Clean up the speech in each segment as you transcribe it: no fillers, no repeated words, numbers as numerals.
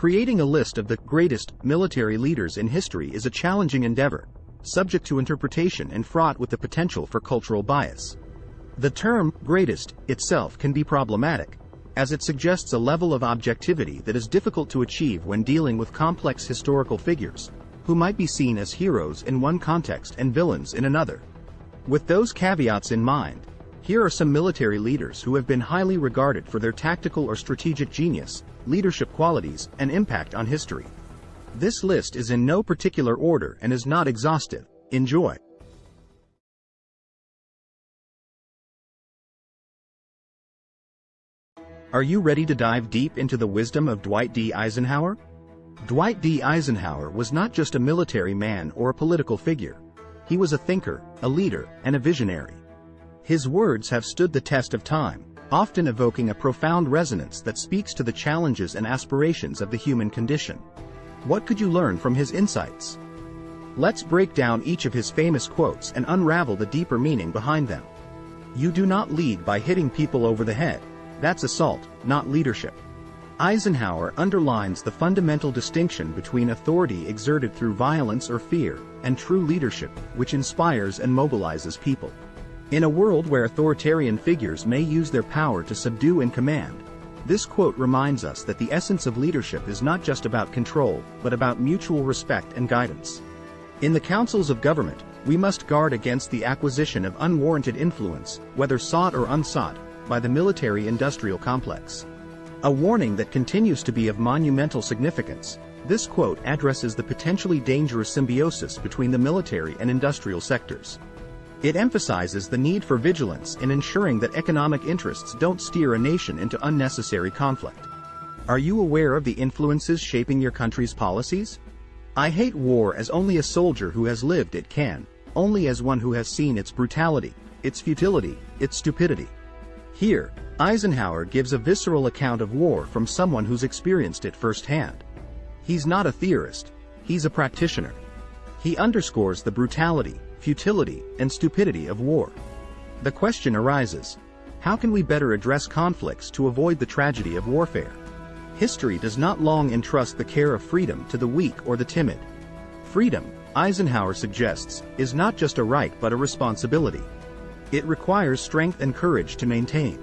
Creating a list of the greatest military leaders in history is a challenging endeavor, subject to interpretation and fraught with the potential for cultural bias. The term greatest itself can be problematic, as it suggests a level of objectivity that is difficult to achieve when dealing with complex historical figures, who might be seen as heroes in one context and villains in another. With those caveats in mind, here are some military leaders who have been highly regarded for their tactical or strategic genius, leadership qualities, and impact on history. This list is in no particular order and is not exhaustive. Enjoy. Are you ready to dive deep into the wisdom of Dwight D. Eisenhower? Dwight D. Eisenhower was not just a military man or a political figure. He was a thinker, a leader, and a visionary. His words have stood the test of time, often evoking a profound resonance that speaks to the challenges and aspirations of the human condition. What could you learn from his insights? Let's break down each of his famous quotes and unravel the deeper meaning behind them. You do not lead by hitting people over the head. That's assault, not leadership. Eisenhower underlines the fundamental distinction between authority exerted through violence or fear, and true leadership, which inspires and mobilizes people. In a world where authoritarian figures may use their power to subdue and command, this quote reminds us that the essence of leadership is not just about control, but about mutual respect and guidance. In the councils of government, we must guard against the acquisition of unwarranted influence, whether sought or unsought, by the military-industrial complex. A warning that continues to be of monumental significance, this quote addresses the potentially dangerous symbiosis between the military and industrial sectors. It emphasizes the need for vigilance in ensuring that economic interests don't steer a nation into unnecessary conflict. Are you aware of the influences shaping your country's policies? I hate war as only a soldier who has lived it can, only as one who has seen its brutality, its futility, its stupidity. Here, Eisenhower gives a visceral account of war from someone who's experienced it firsthand. He's not a theorist, he's a practitioner. He underscores the brutality, futility, and stupidity of war. The question arises, how can we better address conflicts to avoid the tragedy of warfare? History does not long entrust the care of freedom to the weak or the timid. Freedom, Eisenhower suggests, is not just a right but a responsibility. It requires strength and courage to maintain.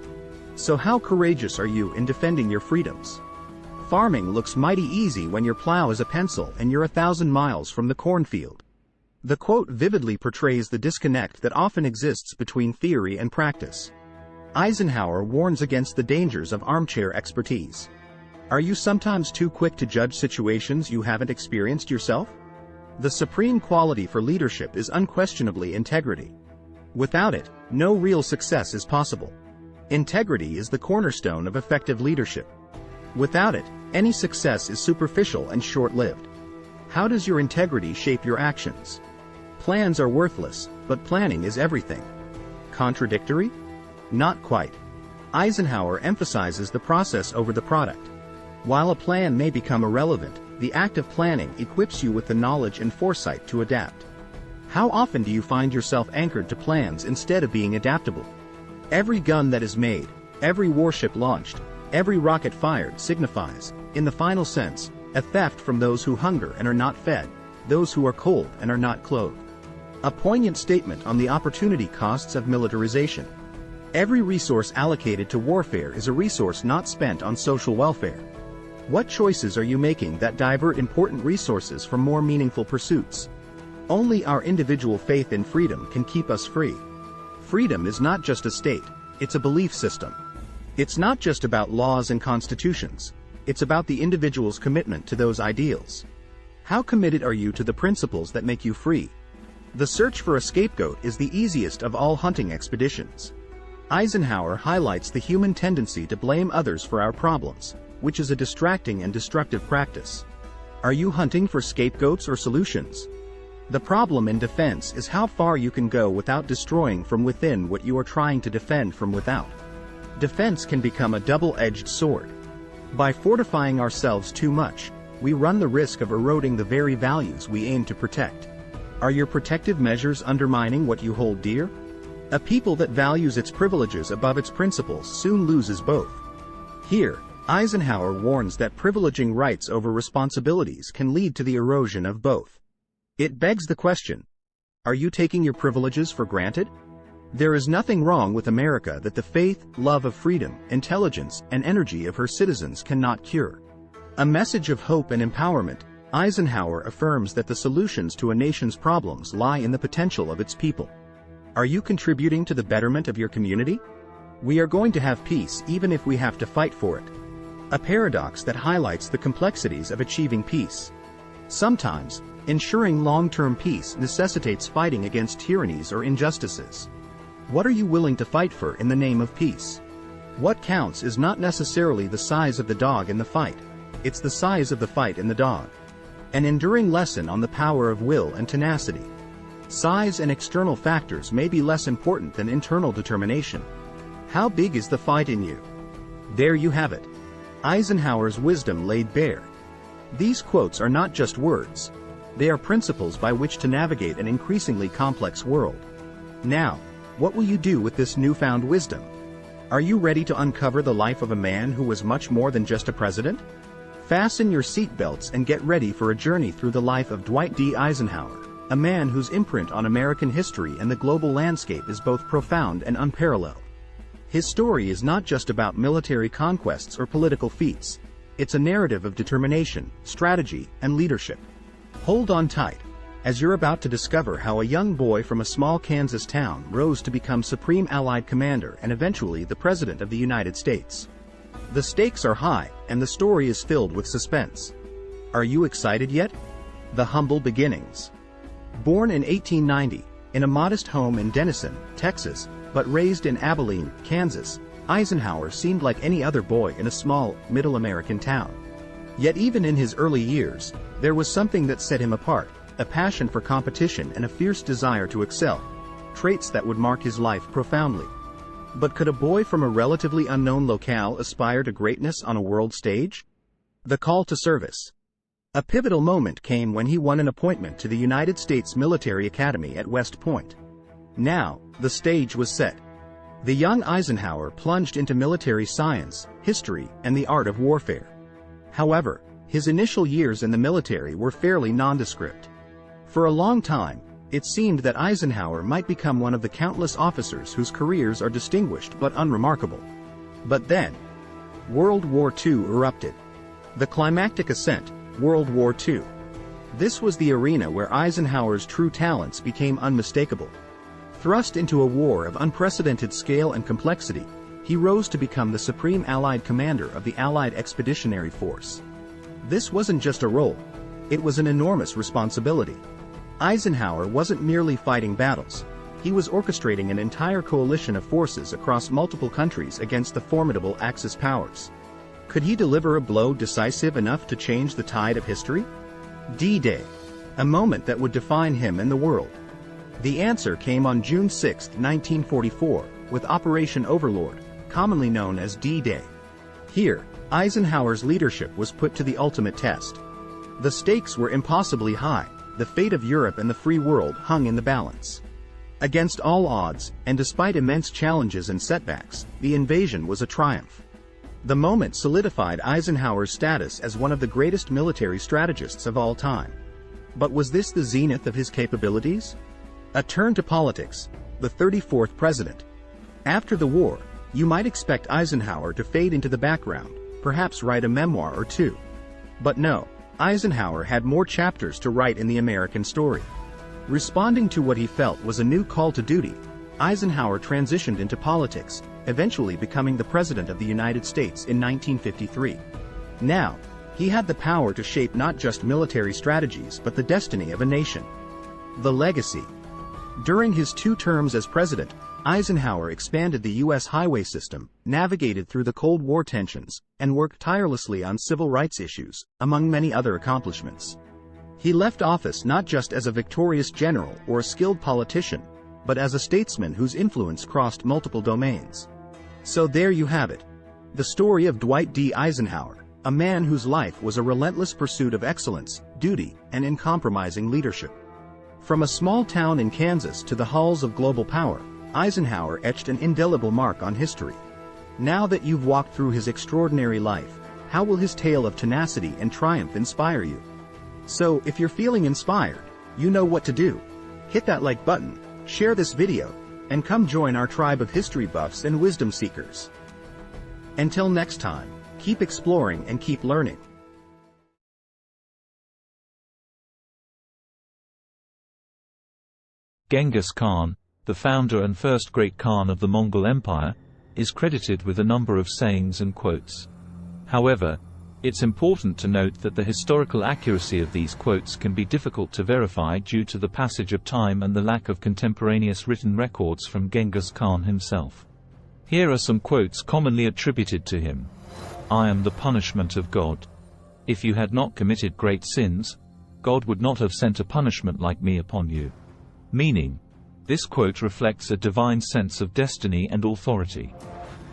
So how courageous are you in defending your freedoms? Farming looks mighty easy when your plow is a pencil and you're 1,000 miles from the cornfield. The quote vividly portrays the disconnect that often exists between theory and practice. Eisenhower warns against the dangers of armchair expertise. Are you sometimes too quick to judge situations you haven't experienced yourself? The supreme quality for leadership is unquestionably integrity. Without it, no real success is possible. Integrity is the cornerstone of effective leadership. Without it, any success is superficial and short-lived. How does your integrity shape your actions? Plans are worthless, but planning is everything. Contradictory? Not quite. Eisenhower emphasizes the process over the product. While a plan may become irrelevant, the act of planning equips you with the knowledge and foresight to adapt. How often do you find yourself anchored to plans instead of being adaptable? Every gun that is made, every warship launched, every rocket fired signifies, in the final sense, a theft from those who hunger and are not fed, those who are cold and are not clothed. A poignant statement on the opportunity costs of militarization. Every resource allocated to warfare is a resource not spent on social welfare. What choices are you making that divert important resources from more meaningful pursuits? Only our individual faith in freedom can keep us free. Freedom is not just a state, it's a belief system. It's not just about laws and constitutions, it's about the individual's commitment to those ideals. How committed are you to the principles that make you free? The search for a scapegoat is the easiest of all hunting expeditions. Eisenhower highlights the human tendency to blame others for our problems, which is a distracting and destructive practice. Are you hunting for scapegoats or solutions? The problem in defense is how far you can go without destroying from within what you are trying to defend from without. Defense can become a double-edged sword. By fortifying ourselves too much, we run the risk of eroding the very values we aim to protect. Are your protective measures undermining what you hold dear? A people that values its privileges above its principles soon loses both. Here, Eisenhower warns that privileging rights over responsibilities can lead to the erosion of both. It begs the question, are you taking your privileges for granted? There is nothing wrong with America that the faith, love of freedom, intelligence, and energy of her citizens cannot cure. A message of hope and empowerment, Eisenhower affirms that the solutions to a nation's problems lie in the potential of its people. Are you contributing to the betterment of your community? We are going to have peace even if we have to fight for it. A paradox that highlights the complexities of achieving peace. Sometimes, ensuring long-term peace necessitates fighting against tyrannies or injustices. What are you willing to fight for in the name of peace? What counts is not necessarily the size of the dog in the fight, it's the size of the fight in the dog. An enduring lesson on the power of will and tenacity. Size and external factors may be less important than internal determination. How big is the fight in you? There you have it. Eisenhower's wisdom laid bare. These quotes are not just words. They are principles by which to navigate an increasingly complex world. Now, what will you do with this newfound wisdom? Are you ready to uncover the life of a man who was much more than just a president? Fasten your seatbelts and get ready for a journey through the life of Dwight D. Eisenhower, a man whose imprint on American history and the global landscape is both profound and unparalleled. His story is not just about military conquests or political feats. It's a narrative of determination, strategy, and leadership. Hold on tight, as you're about to discover how a young boy from a small Kansas town rose to become Supreme Allied Commander and eventually the President of the United States. The stakes are high, and the story is filled with suspense. Are you excited yet? The humble beginnings. Born in 1890, in a modest home in Denison, Texas, but raised in Abilene, Kansas, Eisenhower seemed like any other boy in a small, middle American town. Yet even in his early years, there was something that set him apart, a passion for competition and a fierce desire to excel, traits that would mark his life profoundly. But could a boy from a relatively unknown locale aspire to greatness on a world stage? The call to service. A pivotal moment came when he won an appointment to the United States Military Academy at West Point. Now, the stage was set. The young Eisenhower plunged into military science, history, and the art of warfare. However, his initial years in the military were fairly nondescript. For a long time, it seemed that Eisenhower might become one of the countless officers whose careers are distinguished but unremarkable. But then, World War II erupted. The climactic ascent, World War II. This was the arena where Eisenhower's true talents became unmistakable. Thrust into a war of unprecedented scale and complexity, he rose to become the Supreme Allied Commander of the Allied Expeditionary Force. This wasn't just a role, it was an enormous responsibility. Eisenhower wasn't merely fighting battles, he was orchestrating an entire coalition of forces across multiple countries against the formidable Axis powers. Could he deliver a blow decisive enough to change the tide of history? D-Day, a moment that would define him and the world. The answer came on June 6, 1944, with Operation Overlord, commonly known as D-Day. Here, Eisenhower's leadership was put to the ultimate test. The stakes were impossibly high, the fate of Europe and the free world hung in the balance. Against all odds, and despite immense challenges and setbacks, the invasion was a triumph. The moment solidified Eisenhower's status as one of the greatest military strategists of all time. But was this the zenith of his capabilities? A turn to politics, the 34th president. After the war, you might expect Eisenhower to fade into the background, perhaps write a memoir or two. But no, Eisenhower had more chapters to write in the American story. Responding to what he felt was a new call to duty, Eisenhower transitioned into politics, eventually becoming the President of the United States in 1953. Now, he had the power to shape not just military strategies but the destiny of a nation. The legacy. During his 2 terms as president, Eisenhower expanded the U.S. highway system, navigated through the Cold War tensions, and worked tirelessly on civil rights issues, among many other accomplishments. He left office not just as a victorious general or a skilled politician, but as a statesman whose influence crossed multiple domains. So there you have it. The story of Dwight D. Eisenhower, a man whose life was a relentless pursuit of excellence, duty, and uncompromising leadership. From a small town in Kansas to the halls of global power, Eisenhower etched an indelible mark on history. Now that you've walked through his extraordinary life, how will his tale of tenacity and triumph inspire you? So, if you're feeling inspired, you know what to do. Hit that like button, share this video, and come join our tribe of history buffs and wisdom seekers. Until next time, keep exploring and keep learning. Genghis Khan, the founder and first great Khan of the Mongol Empire, is credited with a number of sayings and quotes. However, it's important to note that the historical accuracy of these quotes can be difficult to verify due to the passage of time and the lack of contemporaneous written records from Genghis Khan himself. Here are some quotes commonly attributed to him. "I am the punishment of God. If you had not committed great sins, God would not have sent a punishment like me upon you." Meaning, this quote reflects a divine sense of destiny and authority.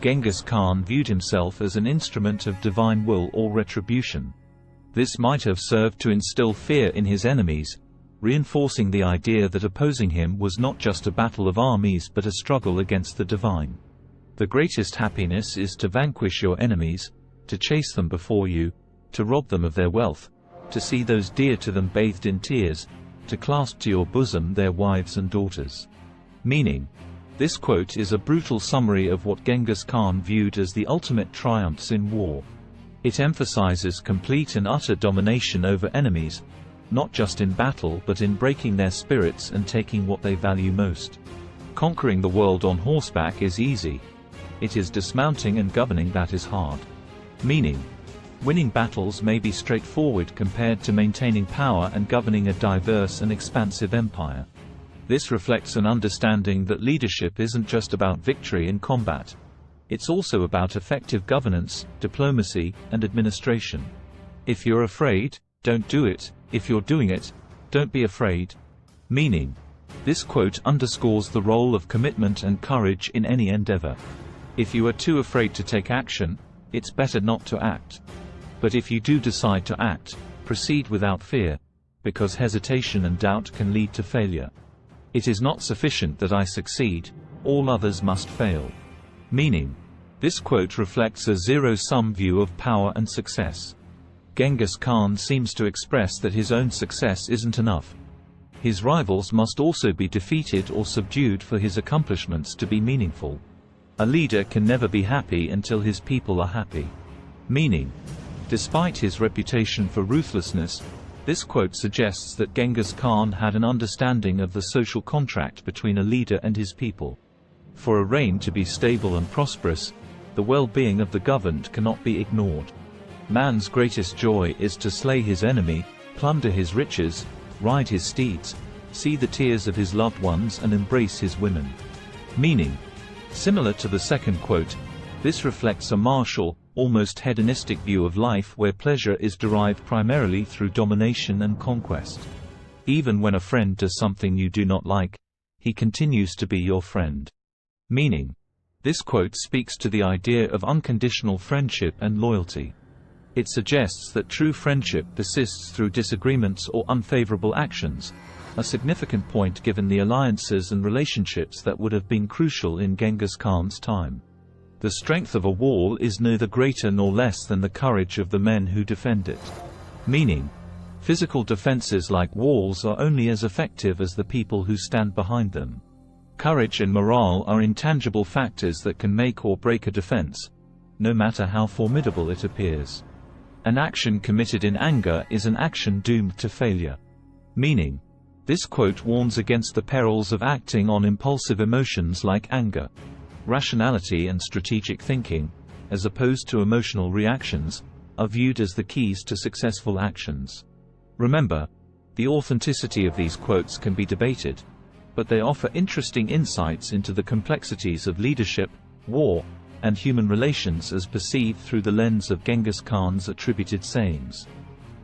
Genghis Khan viewed himself as an instrument of divine will or retribution. This might have served to instill fear in his enemies, reinforcing the idea that opposing him was not just a battle of armies but a struggle against the divine. The greatest happiness is to vanquish your enemies, to chase them before you, to rob them of their wealth, to see those dear to them bathed in tears, to clasp to your bosom their wives and daughters. Meaning, this quote is a brutal summary of what Genghis Khan viewed as the ultimate triumphs in war. It emphasizes complete and utter domination over enemies, not just in battle but in breaking their spirits and taking what they value most. Conquering the world on horseback is easy. It is dismounting and governing that is hard. Meaning, winning battles may be straightforward compared to maintaining power and governing a diverse and expansive empire. This reflects an understanding that leadership isn't just about victory in combat. It's also about effective governance, diplomacy, and administration. If you're afraid, don't do it. If you're doing it, don't be afraid. Meaning, this quote underscores the role of commitment and courage in any endeavor. If you are too afraid to take action, it's better not to act. But if you do decide to act, proceed without fear, because hesitation and doubt can lead to failure. It is not sufficient that I succeed, all others must fail. Meaning, this quote reflects a zero-sum view of power and success. Genghis Khan seems to express that his own success isn't enough. His rivals must also be defeated or subdued for his accomplishments to be meaningful. A leader can never be happy until his people are happy. Meaning, despite his reputation for ruthlessness, this quote suggests that Genghis Khan had an understanding of the social contract between a leader and his people. For a reign to be stable and prosperous, the well-being of the governed cannot be ignored. Man's greatest joy is to slay his enemy, plunder his riches, ride his steeds, see the tears of his loved ones and embrace his women. Meaning, similar to the second quote, this reflects a martial, almost hedonistic view of life where pleasure is derived primarily through domination and conquest. Even when a friend does something you do not like, he continues to be your friend. Meaning, this quote speaks to the idea of unconditional friendship and loyalty. It suggests that true friendship persists through disagreements or unfavorable actions, a significant point given the alliances and relationships that would have been crucial in Genghis Khan's time. The strength of a wall is neither greater nor less than the courage of the men who defend it. Meaning, physical defenses like walls are only as effective as the people who stand behind them. Courage and morale are intangible factors that can make or break a defense, no matter how formidable it appears. An action committed in anger is an action doomed to failure. Meaning, this quote warns against the perils of acting on impulsive emotions like anger. Rationality and strategic thinking, as opposed to emotional reactions, are viewed as the keys to successful actions. Remember, the authenticity of these quotes can be debated, but they offer interesting insights into the complexities of leadership, war, and human relations as perceived through the lens of Genghis Khan's attributed sayings.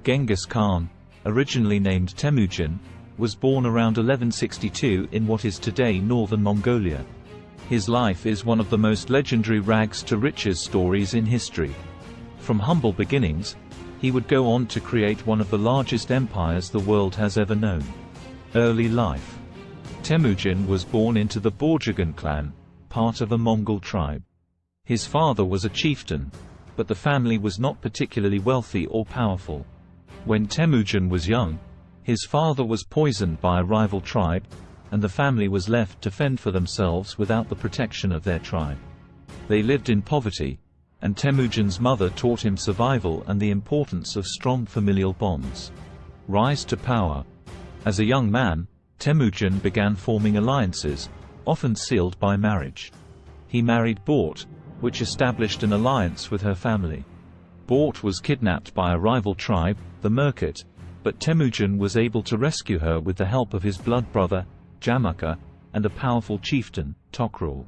Genghis Khan, originally named Temujin, was born around 1162 in what is today northern Mongolia. His life is one of the most legendary rags-to-riches stories in history. From humble beginnings, he would go on to create one of the largest empires the world has ever known. Early life. Temujin was born into the Borjigin clan, part of a Mongol tribe. His father was a chieftain, but the family was not particularly wealthy or powerful. When Temujin was young, his father was poisoned by a rival tribe, and the family was left to fend for themselves without the protection of their tribe. They lived in poverty, and Temujin's mother taught him survival and the importance of strong familial bonds. Rise to power. As a young man, Temujin began forming alliances, often sealed by marriage. He married Bort, which established an alliance with her family. Bort was kidnapped by a rival tribe, the Merkit, but Temujin was able to rescue her with the help of his blood brother, Jamukha, and a powerful chieftain, Tokrul.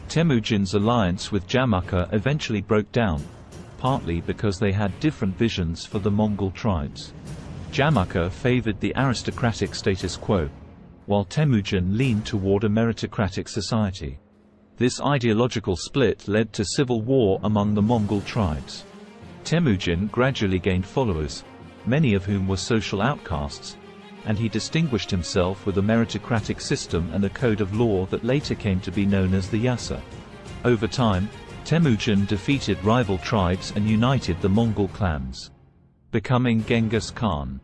Temujin's alliance with Jamukha eventually broke down, partly because they had different visions for the Mongol tribes. Jamukha favored the aristocratic status quo, while Temujin leaned toward a meritocratic society. This ideological split led to civil war among the Mongol tribes. Temujin gradually gained followers, many of whom were social outcasts, and he distinguished himself with a meritocratic system and a code of law that later came to be known as the Yasa. Over time, Temujin defeated rival tribes and united the Mongol clans, becoming Genghis Khan.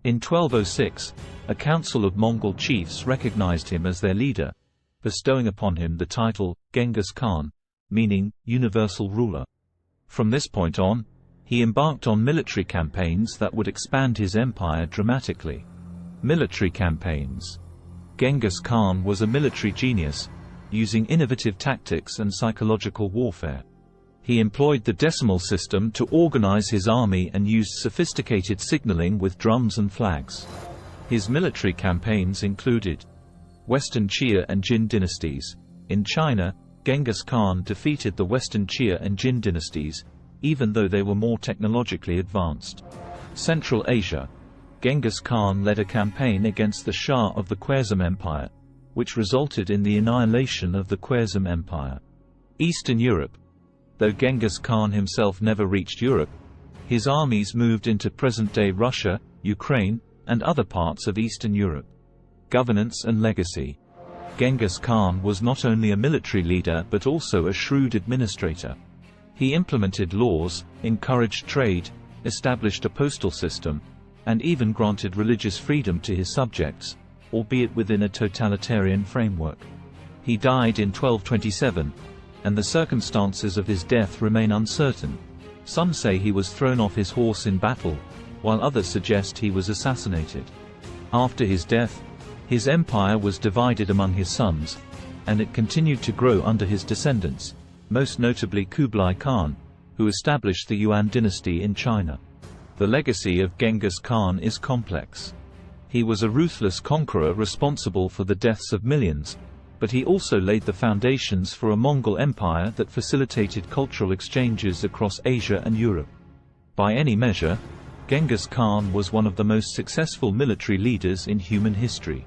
In 1206, a council of Mongol chiefs recognized him as their leader, bestowing upon him the title Genghis Khan, meaning universal ruler. From this point on, he embarked on military campaigns that would expand his empire dramatically. Military campaigns. Genghis Khan was a military genius, using innovative tactics and psychological warfare. He employed the decimal system to organize his army and used sophisticated signaling with drums and flags. His military campaigns included Western Xia and Jin dynasties. In China, Genghis Khan defeated the Western Xia and Jin dynasties, even though they were more technologically advanced. Central Asia. Genghis Khan led a campaign against the Shah of the Khwarezm Empire, which resulted in the annihilation of the Khwarezm Empire. Eastern Europe. Though Genghis Khan himself never reached Europe, his armies moved into present-day Russia, Ukraine, and other parts of Eastern Europe. Governance and legacy. Genghis Khan was not only a military leader but also a shrewd administrator. He implemented laws, encouraged trade, established a postal system, and even granted religious freedom to his subjects, albeit within a totalitarian framework. He died in 1227, and the circumstances of his death remain uncertain. Some say he was thrown off his horse in battle, while others suggest he was assassinated. After his death, his empire was divided among his sons, and it continued to grow under his descendants, most notably Kublai Khan, who established the Yuan dynasty in China. The legacy of Genghis Khan is complex. He was a ruthless conqueror responsible for the deaths of millions, but he also laid the foundations for a Mongol empire that facilitated cultural exchanges across Asia and Europe. By any measure, Genghis Khan was one of the most successful military leaders in human history.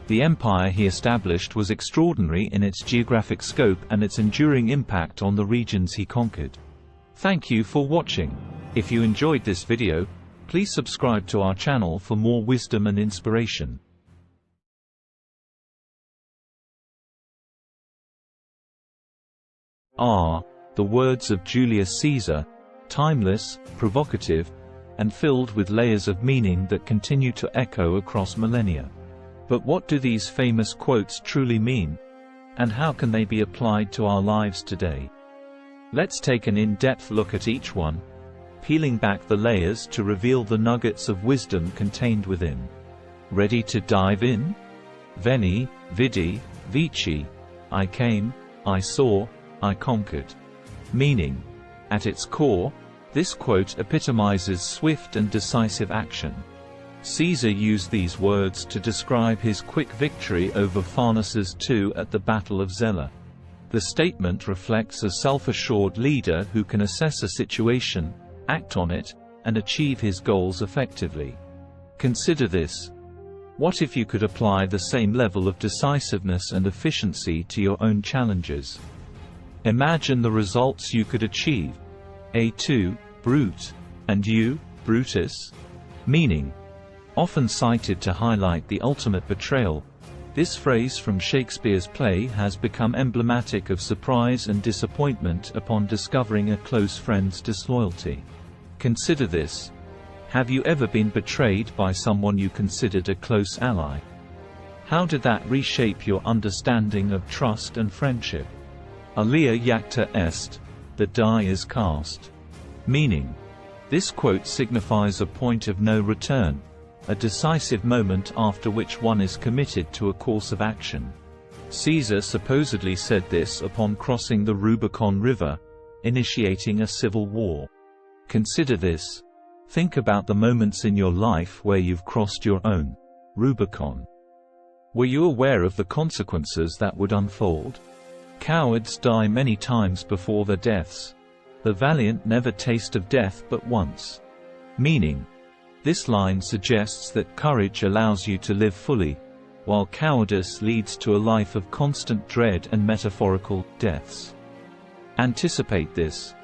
The empire he established was extraordinary in its geographic scope and its enduring impact on the regions he conquered. Thank you for watching. If you enjoyed this video, please subscribe to our channel for more wisdom and inspiration. The words of Julius Caesar, timeless, provocative, and filled with layers of meaning that continue to echo across millennia. But what do these famous quotes truly mean? And how can they be applied to our lives today? Let's take an in-depth look at each one, peeling back the layers to reveal the nuggets of wisdom contained within. Ready to dive in? Veni, vidi, vici. I came, I saw, I conquered. Meaning. At its core, this quote epitomizes swift and decisive action. Caesar used these words to describe his quick victory over Pharnaces II at the Battle of Zela. The statement reflects a self-assured leader who can assess a situation, act on it, and achieve his goals effectively. Consider this. What if you could apply the same level of decisiveness and efficiency to your own challenges? Imagine the results you could achieve. A2, Brute. And you, Brutus? Meaning. Often cited to highlight the ultimate betrayal, This phrase from Shakespeare's play has become emblematic of surprise and disappointment upon discovering a close friend's disloyalty. Consider this. Have you ever been betrayed by someone you considered a close ally? How did that reshape your understanding of trust and friendship? Alia jacta est, the die is cast. Meaning, this quote signifies a point of no return, a decisive moment after which one is committed to a course of action. Caesar supposedly said this upon crossing the Rubicon River, initiating a civil war. Consider this. Think about the moments in your life where you've crossed your own Rubicon. Were you aware of the consequences that would unfold? Cowards die many times before their deaths. The valiant never taste of death but once. Meaning, this line suggests that courage allows you to live fully, while cowardice leads to a life of constant dread and metaphorical deaths. Anticipate this.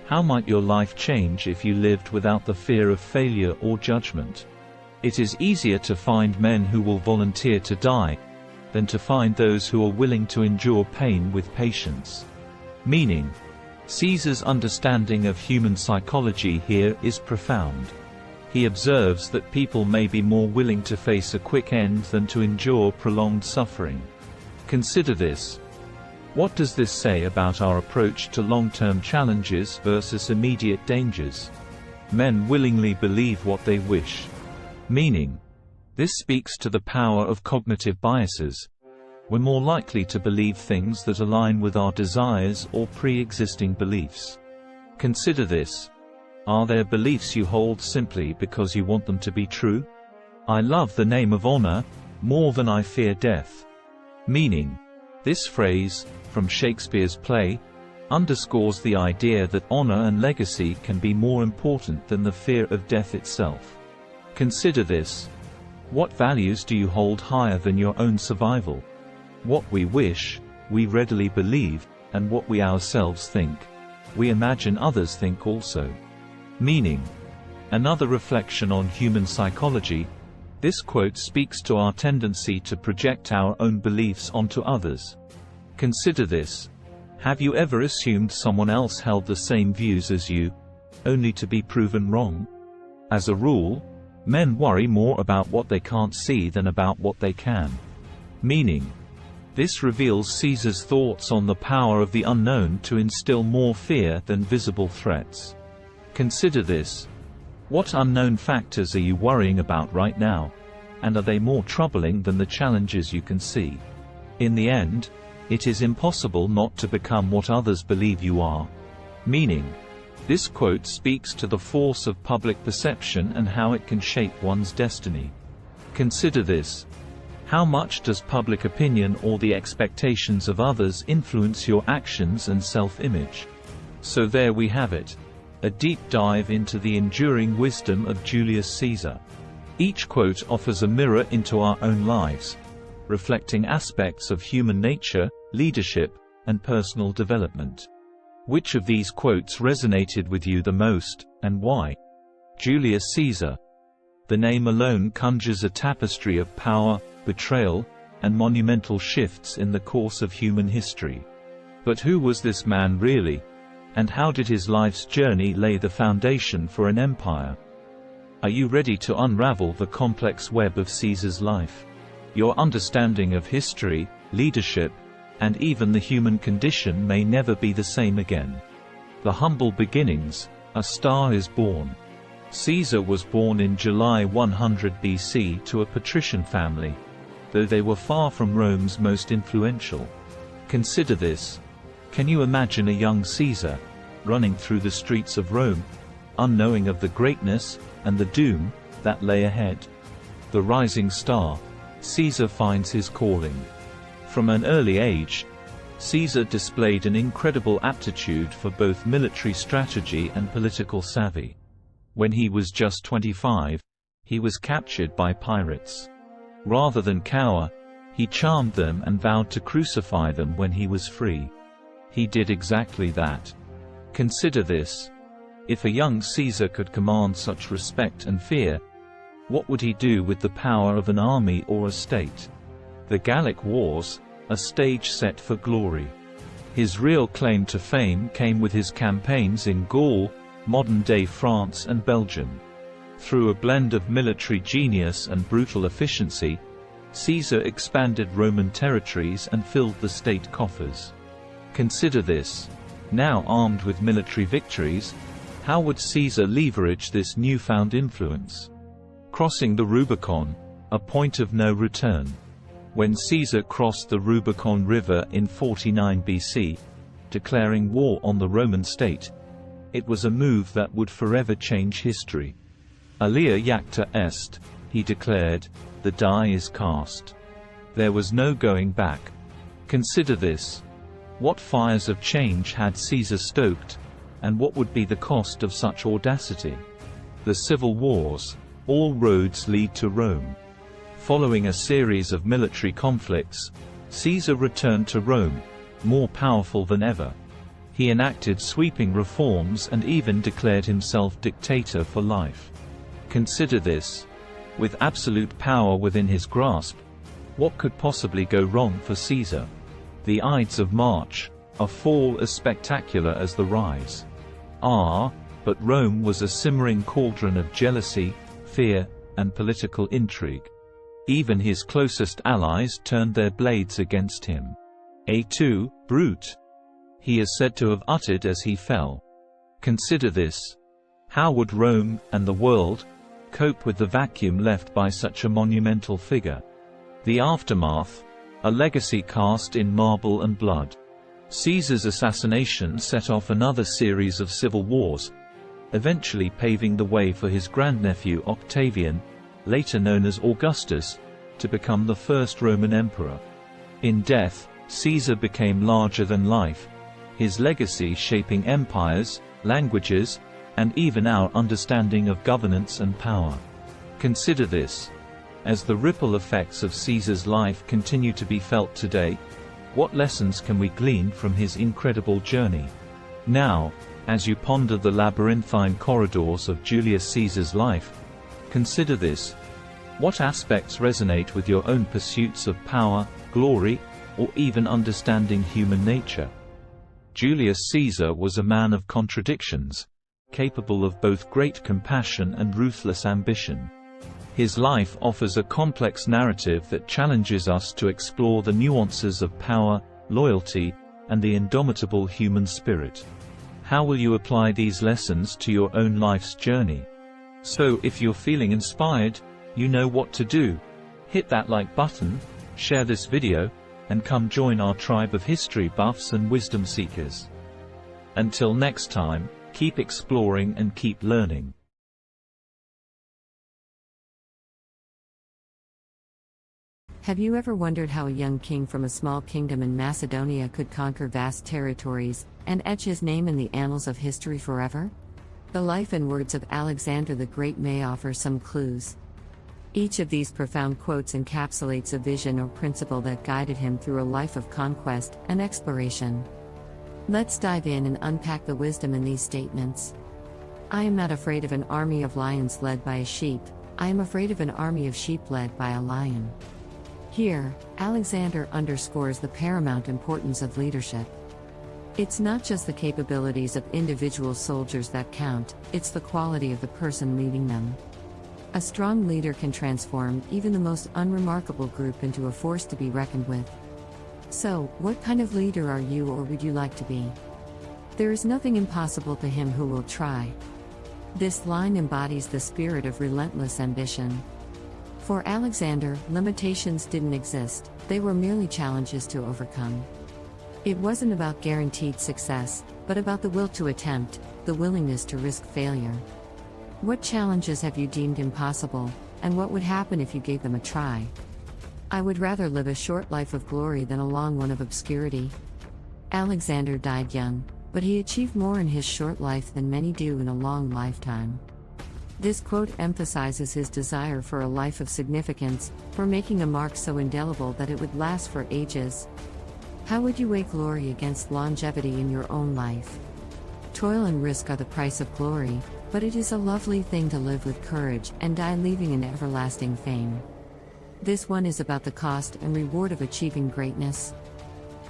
How might your life change if you lived without the fear of failure or judgment? It is easier to find men who will volunteer to die than to find those who are willing to endure pain with patience. Meaning, Caesar's understanding of human psychology here is profound. He observes that people may be more willing to face a quick end than to endure prolonged suffering. Consider this. What does this say about our approach to long-term challenges versus immediate dangers? Men willingly believe what they wish. Meaning, this speaks to the power of cognitive biases. We're more likely to believe things that align with our desires or pre-existing beliefs. Consider this. Are there beliefs you hold simply because you want them to be true? I love the name of honor more than I fear death. Meaning, this phrase, from Shakespeare's play, underscores the idea that honor and legacy can be more important than the fear of death itself. Consider this. What values do you hold higher than your own survival? What we wish, we readily believe, and what we ourselves think, we imagine others think also. Meaning, another reflection on human psychology, this quote speaks to our tendency to project our own beliefs onto others. Consider this. Have you ever assumed someone else held the same views as you, only to be proven wrong? As a rule, men worry more about what they can't see than about what they can. Meaning, this reveals Caesar's thoughts on the power of the unknown to instill more fear than visible threats. Consider this. What unknown factors are you worrying about right now? And are they more troubling than the challenges you can see? In the end, it is impossible not to become what others believe you are. Meaning, this quote speaks to the force of public perception and how it can shape one's destiny. Consider this. How much does public opinion or the expectations of others influence your actions and self-image? So there we have it. A deep dive into the enduring wisdom of Julius Caesar. Each quote offers a mirror into our own lives, reflecting aspects of human nature, leadership, and personal development. Which of these quotes resonated with you the most, and why? Julius Caesar. The name alone conjures a tapestry of power, betrayal, and monumental shifts in the course of human history. But who was this man really? And how did his life's journey lay the foundation for an empire? Are you ready to unravel the complex web of Caesar's life? Your understanding of history, leadership, and even the human condition may never be the same again. The humble beginnings, a star is born. Caesar was born in July 100 BC to a patrician family, though they were far from Rome's most influential. Consider this. Can you imagine a young Caesar, running through the streets of Rome, unknowing of the greatness and the doom that lay ahead? The rising star, Caesar finds his calling. From an early age, Caesar displayed an incredible aptitude for both military strategy and political savvy. When he was just 25, he was captured by pirates. Rather than cower, he charmed them and vowed to crucify them when he was free. He did exactly that. Consider this. If a young Caesar could command such respect and fear, what would he do with the power of an army or a state? The Gallic Wars, a stage set for glory. His real claim to fame came with his campaigns in Gaul, modern-day France and Belgium. Through a blend of military genius and brutal efficiency, Caesar expanded Roman territories and filled the state coffers. Consider this. Now armed with military victories, how would Caesar leverage this newfound influence? Crossing the Rubicon, a point of no return. When Caesar crossed the Rubicon River in 49 BC, declaring war on the Roman state, it was a move that would forever change history. Alia jacta est, he declared, the die is cast. There was no going back. Consider this. What fires of change had Caesar stoked, and what would be the cost of such audacity? The civil wars, all roads lead to Rome. Following a series of military conflicts, Caesar returned to Rome, more powerful than ever. He enacted sweeping reforms and even declared himself dictator for life. Consider this. With absolute power within his grasp, what could possibly go wrong for Caesar? The Ides of March, a fall as spectacular as the rise. But Rome was a simmering cauldron of jealousy, fear, and political intrigue. Even his closest allies turned their blades against him. A2, brute, he is said to have uttered as he fell. Consider this. How would Rome, and the world, cope with the vacuum left by such a monumental figure? The aftermath, a legacy cast in marble and blood. Caesar's assassination set off another series of civil wars, eventually paving the way for his grandnephew Octavian, later known as Augustus, to become the first Roman emperor. In death, Caesar became larger than life, his legacy shaping empires, languages, and even our understanding of governance and power. Consider this. As the ripple effects of Caesar's life continue to be felt today, what lessons can we glean from his incredible journey? Now, as you ponder the labyrinthine corridors of Julius Caesar's life, consider this. What aspects resonate with your own pursuits of power, glory, or even understanding human nature? Julius Caesar was a man of contradictions, capable of both great compassion and ruthless ambition. His life offers a complex narrative that challenges us to explore the nuances of power, loyalty, and the indomitable human spirit. How will you apply these lessons to your own life's journey? So if you're feeling inspired, you know what to do. Hit that like button, share this video, and come join our tribe of history buffs and wisdom seekers. Until next time, keep exploring and keep learning. Have you ever wondered how a young king from a small kingdom in Macedonia could conquer vast territories, and etch his name in the annals of history forever? The life and words of Alexander the Great may offer some clues. Each of these profound quotes encapsulates a vision or principle that guided him through a life of conquest and exploration. Let's dive in and unpack the wisdom in these statements. I am not afraid of an army of lions led by a sheep, I am afraid of an army of sheep led by a lion. Here, Alexander underscores the paramount importance of leadership. It's not just the capabilities of individual soldiers that count, it's the quality of the person leading them. A strong leader can transform even the most unremarkable group into a force to be reckoned with. So, what kind of leader are you or would you like to be? There is nothing impossible to him who will try. This line embodies the spirit of relentless ambition. For Alexander, limitations didn't exist, they were merely challenges to overcome. It wasn't about guaranteed success, but about the will to attempt, the willingness to risk failure. What challenges have you deemed impossible, and what would happen if you gave them a try? I would rather live a short life of glory than a long one of obscurity. Alexander died young, but he achieved more in his short life than many do in a long lifetime. This quote emphasizes his desire for a life of significance, for making a mark so indelible that it would last for ages. How would you weigh glory against longevity in your own life? Toil and risk are the price of glory, but it is a lovely thing to live with courage and die leaving an everlasting fame. This one is about the cost and reward of achieving greatness.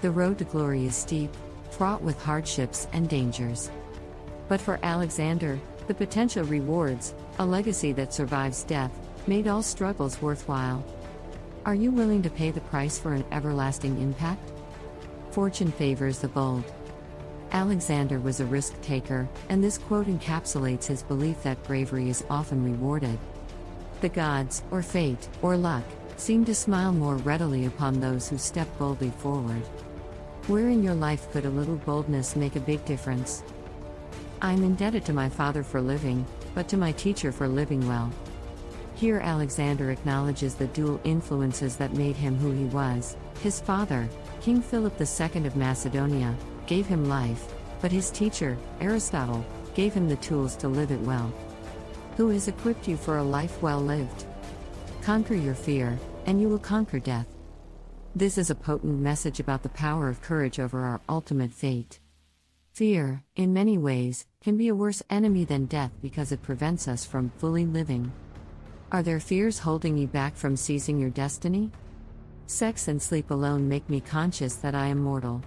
The road to glory is steep, fraught with hardships and dangers. But for Alexander, the potential rewards, a legacy that survives death, made all struggles worthwhile. Are you willing to pay the price for an everlasting impact? Fortune favors the bold. Alexander was a risk-taker, and this quote encapsulates his belief that bravery is often rewarded. The gods, or fate, or luck, seem to smile more readily upon those who step boldly forward. Where in your life could a little boldness make a big difference? I'm indebted to my father for living, but to my teacher for living well. Here Alexander acknowledges the dual influences that made him who he was. His father, King Philip II of Macedonia, gave him life, but his teacher, Aristotle, gave him the tools to live it well. Who has equipped you for a life well lived? Conquer your fear, and you will conquer death. This is a potent message about the power of courage over our ultimate fate. Fear, in many ways, can be a worse enemy than death because it prevents us from fully living. Are there fears holding you back from seizing your destiny? Sex and sleep alone make me conscious that I am mortal.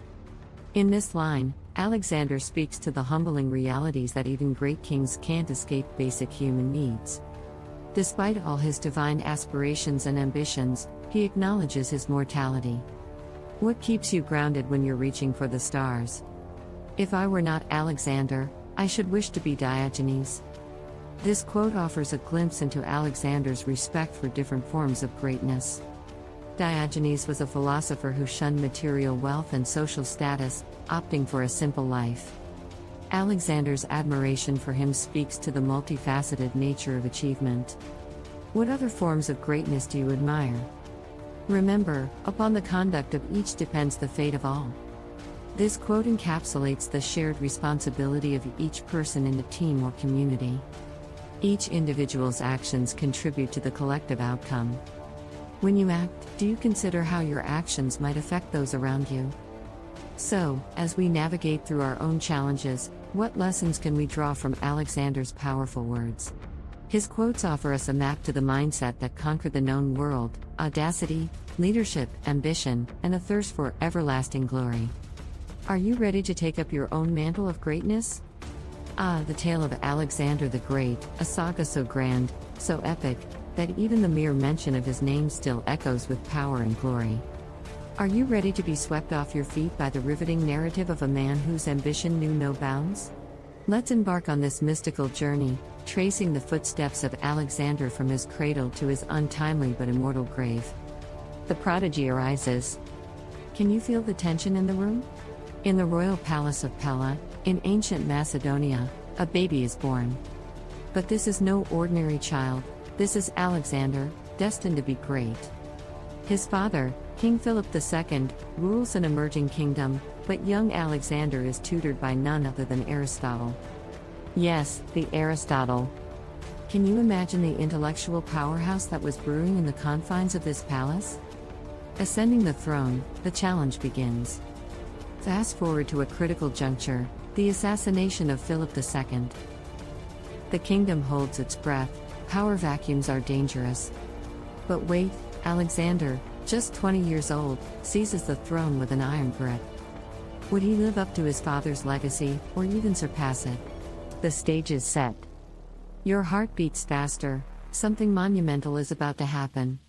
In this line, Alexander speaks to the humbling realities that even great kings can't escape basic human needs. Despite all his divine aspirations and ambitions, he acknowledges his mortality. What keeps you grounded when you're reaching for the stars? If I were not Alexander, I should wish to be Diogenes. This quote offers a glimpse into Alexander's respect for different forms of greatness. Diogenes was a philosopher who shunned material wealth and social status, opting for a simple life. Alexander's admiration for him speaks to the multifaceted nature of achievement. What other forms of greatness do you admire? Remember, upon the conduct of each depends the fate of all. This quote encapsulates the shared responsibility of each person in the team or community. Each individual's actions contribute to the collective outcome. When you act, do you consider how your actions might affect those around you? So, as we navigate through our own challenges, what lessons can we draw from Alexander's powerful words? His quotes offer us a map to the mindset that conquered the known world: audacity, leadership, ambition, and a thirst for everlasting glory. Are you ready to take up your own mantle of greatness? The tale of Alexander the Great, a saga so grand, so epic, that even the mere mention of his name still echoes with power and glory. Are you ready to be swept off your feet by the riveting narrative of a man whose ambition knew no bounds? Let's embark on this mystical journey, tracing the footsteps of Alexander from his cradle to his untimely but immortal grave. The prodigy arises. Can you feel the tension in the room? In the royal palace of Pella, in ancient Macedonia, a baby is born. But this is no ordinary child, this is Alexander, destined to be great. His father, King Philip II, rules an emerging kingdom, but young Alexander is tutored by none other than Aristotle. Yes, the Aristotle. Can you imagine the intellectual powerhouse that was brewing in the confines of this palace? Ascending the throne, the challenge begins. Fast forward to a critical juncture, the assassination of Philip II. The kingdom holds its breath, power vacuums are dangerous. But wait, Alexander, just 20 years old, seizes the throne with an iron grip. Would he live up to his father's legacy, or even surpass it? The stage is set. Your heart beats faster, something monumental is about to happen.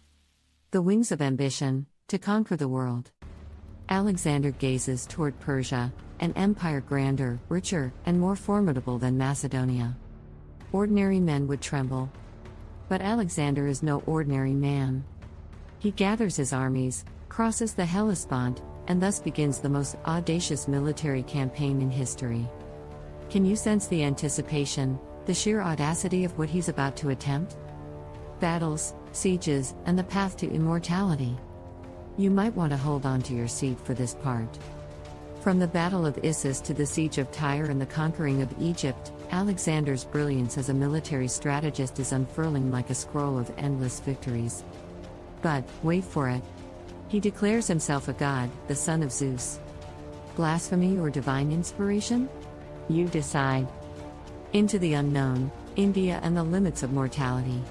The wings of ambition, to conquer the world. Alexander gazes toward Persia, an empire grander, richer, and more formidable than Macedonia. Ordinary men would tremble. But Alexander is no ordinary man. He gathers his armies, crosses the Hellespont, and thus begins the most audacious military campaign in history. Can you sense the anticipation, the sheer audacity of what he's about to attempt? Battles, sieges, and the path to immortality. You might want to hold on to your seat for this part. From the Battle of Issus to the Siege of Tyre and the conquering of Egypt, Alexander's brilliance as a military strategist is unfurling like a scroll of endless victories. But, wait for it. He declares himself a god, the son of Zeus. Blasphemy or divine inspiration? You decide. Into the unknown, India and the limits of mortality.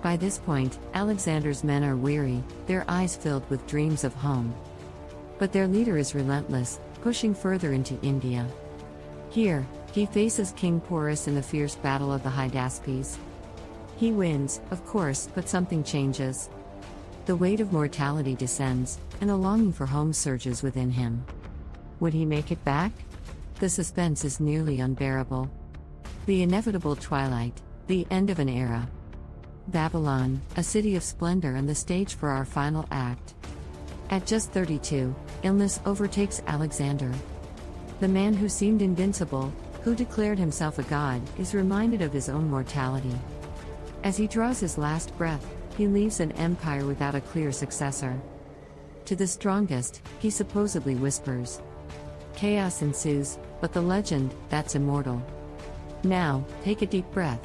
By this point, Alexander's men are weary, their eyes filled with dreams of home. But their leader is relentless, pushing further into India. Here, he faces King Porus in the fierce battle of the Hydaspes. He wins, of course, but something changes. The weight of mortality descends, and a longing for home surges within him. Would he make it back? The suspense is nearly unbearable. The inevitable twilight, the end of an era. Babylon, a city of splendor and the stage for our final act. At just 32, illness overtakes Alexander. The man who seemed invincible, who declared himself a god, is reminded of his own mortality. As he draws his last breath, he leaves an empire without a clear successor. To the strongest, he supposedly whispers. Chaos ensues, but the legend, that's immortal. Now, take a deep breath.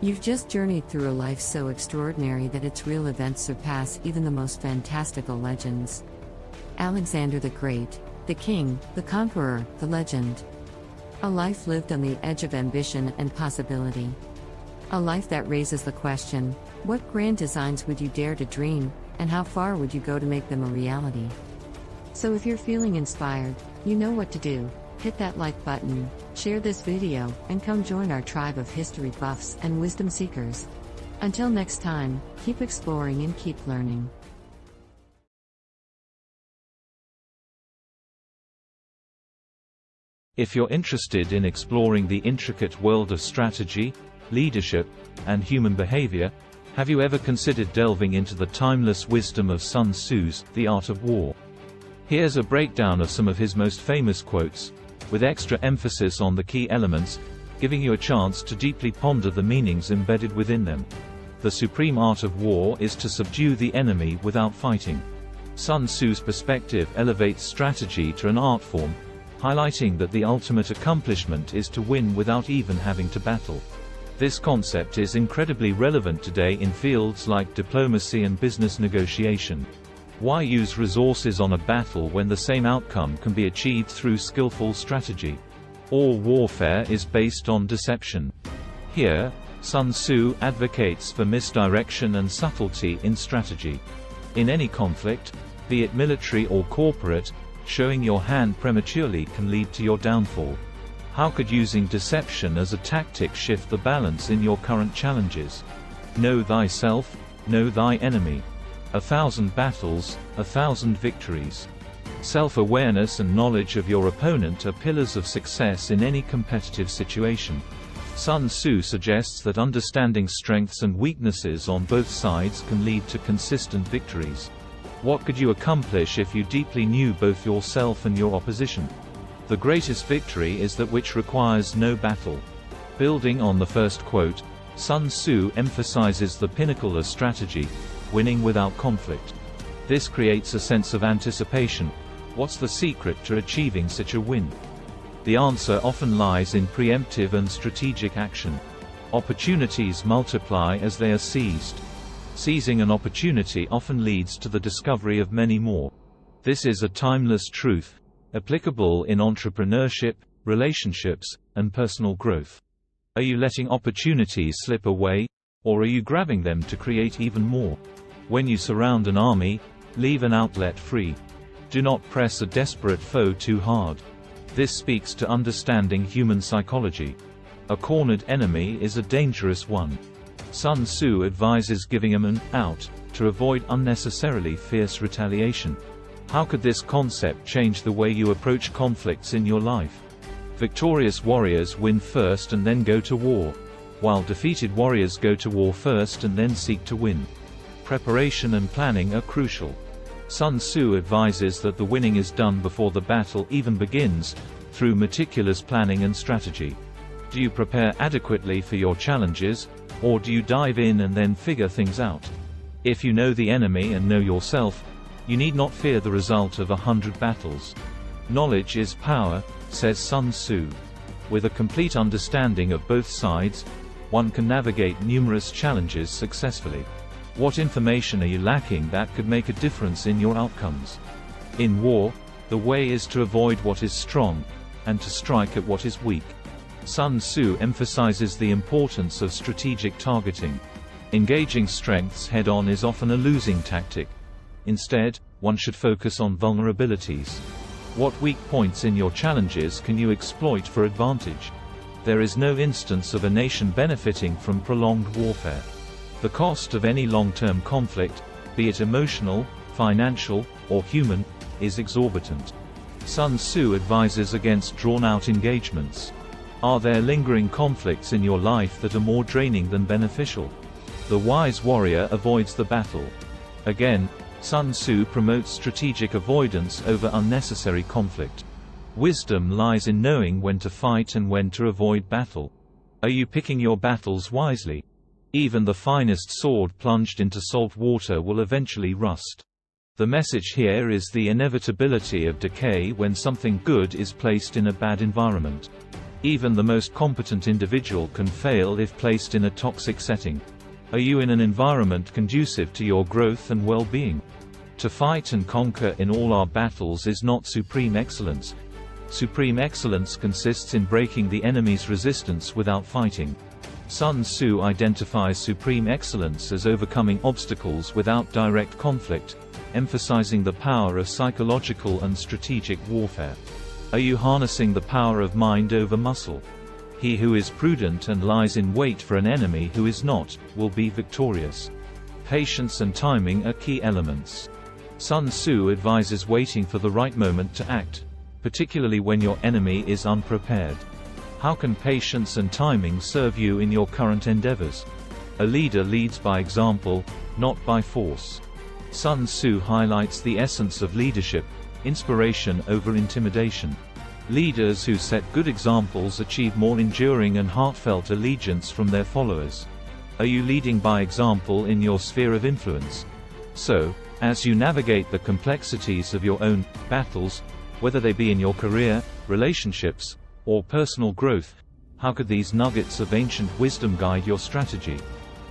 You've just journeyed through a life so extraordinary that its real events surpass even the most fantastical legends. Alexander the Great, the king, the conqueror, the legend. A life lived on the edge of ambition and possibility. A life that raises the question, what grand designs would you dare to dream, and how far would you go to make them a reality? So if you're feeling inspired, you know what to do. Hit that like button, share this video, and come join our tribe of history buffs and wisdom seekers. Until next time, keep exploring and keep learning. If you're interested in exploring the intricate world of strategy, leadership, and human behavior, have you ever considered delving into the timeless wisdom of Sun Tzu's The Art of War? Here's a breakdown of some of his most famous quotes, with extra emphasis on the key elements, giving you a chance to deeply ponder the meanings embedded within them. The supreme art of war is to subdue the enemy without fighting. Sun Tzu's perspective elevates strategy to an art form, highlighting that the ultimate accomplishment is to win without even having to battle. This concept is incredibly relevant today in fields like diplomacy and business negotiation. Why use resources on a battle when the same outcome can be achieved through skillful strategy? All warfare is based on deception. Here, Sun Tzu advocates for misdirection and subtlety in strategy. In any conflict, be it military or corporate, showing your hand prematurely can lead to your downfall. How could using deception as a tactic shift the balance in your current challenges? Know thyself, know thy enemy. 1,000 battles, 1,000 victories. Self-awareness and knowledge of your opponent are pillars of success in any competitive situation. Sun Tzu suggests that understanding strengths and weaknesses on both sides can lead to consistent victories. What could you accomplish if you deeply knew both yourself and your opposition? The greatest victory is that which requires no battle. Building on the first quote, Sun Tzu emphasizes the pinnacle of strategy, winning without conflict. This creates a sense of anticipation. What's the secret to achieving such a win? The answer often lies in preemptive and strategic action. Opportunities multiply as they are seized. Seizing an opportunity often leads to the discovery of many more. This is a timeless truth, applicable in entrepreneurship, relationships, and personal growth. Are you letting opportunities slip away, or are you grabbing them to create even more? When you surround an army, leave an outlet free. Do not press a desperate foe too hard. This speaks to understanding human psychology. A cornered enemy is a dangerous one. Sun Tzu advises giving him an out, to avoid unnecessarily fierce retaliation. How could this concept change the way you approach conflicts in your life? Victorious warriors win first and then go to war, while defeated warriors go to war first and then seek to win. Preparation and planning are crucial. Sun Tzu advises that the winning is done before the battle even begins, through meticulous planning and strategy. Do you prepare adequately for your challenges, or do you dive in and then figure things out? If you know the enemy and know yourself, you need not fear the result of 100 battles. Knowledge is power, says Sun Tzu. With a complete understanding of both sides, one can navigate numerous challenges successfully. What information are you lacking that could make a difference in your outcomes? In war, the way is to avoid what is strong, and to strike at what is weak. Sun Tzu emphasizes the importance of strategic targeting. Engaging strengths head-on is often a losing tactic. Instead, one should focus on vulnerabilities. What weak points in your challenges can you exploit for advantage? There is no instance of a nation benefiting from prolonged warfare. The cost of any long-term conflict, be it emotional, financial, or human, is exorbitant. Sun Tzu advises against drawn-out engagements. Are there lingering conflicts in your life that are more draining than beneficial? The wise warrior avoids the battle. Again, Sun Tzu promotes strategic avoidance over unnecessary conflict. Wisdom lies in knowing when to fight and when to avoid battle. Are you picking your battles wisely? Even the finest sword plunged into salt water will eventually rust. The message here is the inevitability of decay when something good is placed in a bad environment. Even the most competent individual can fail if placed in a toxic setting. Are you in an environment conducive to your growth and well-being? To fight and conquer in all our battles is not supreme excellence. Supreme excellence consists in breaking the enemy's resistance without fighting. Sun Tzu identifies supreme excellence as overcoming obstacles without direct conflict, emphasizing the power of psychological and strategic warfare. Are you harnessing the power of mind over muscle? He who is prudent and lies in wait for an enemy who is not, will be victorious. Patience and timing are key elements. Sun Tzu advises waiting for the right moment to act, particularly when your enemy is unprepared. How can patience and timing serve you in your current endeavors? A leader leads by example, not by force. Sun Tzu highlights the essence of leadership, inspiration over intimidation. Leaders who set good examples achieve more enduring and heartfelt allegiance from their followers. Are you leading by example in your sphere of influence? So, as you navigate the complexities of your own battles, whether they be in your career, relationships, or personal growth, how could these nuggets of ancient wisdom guide your strategy?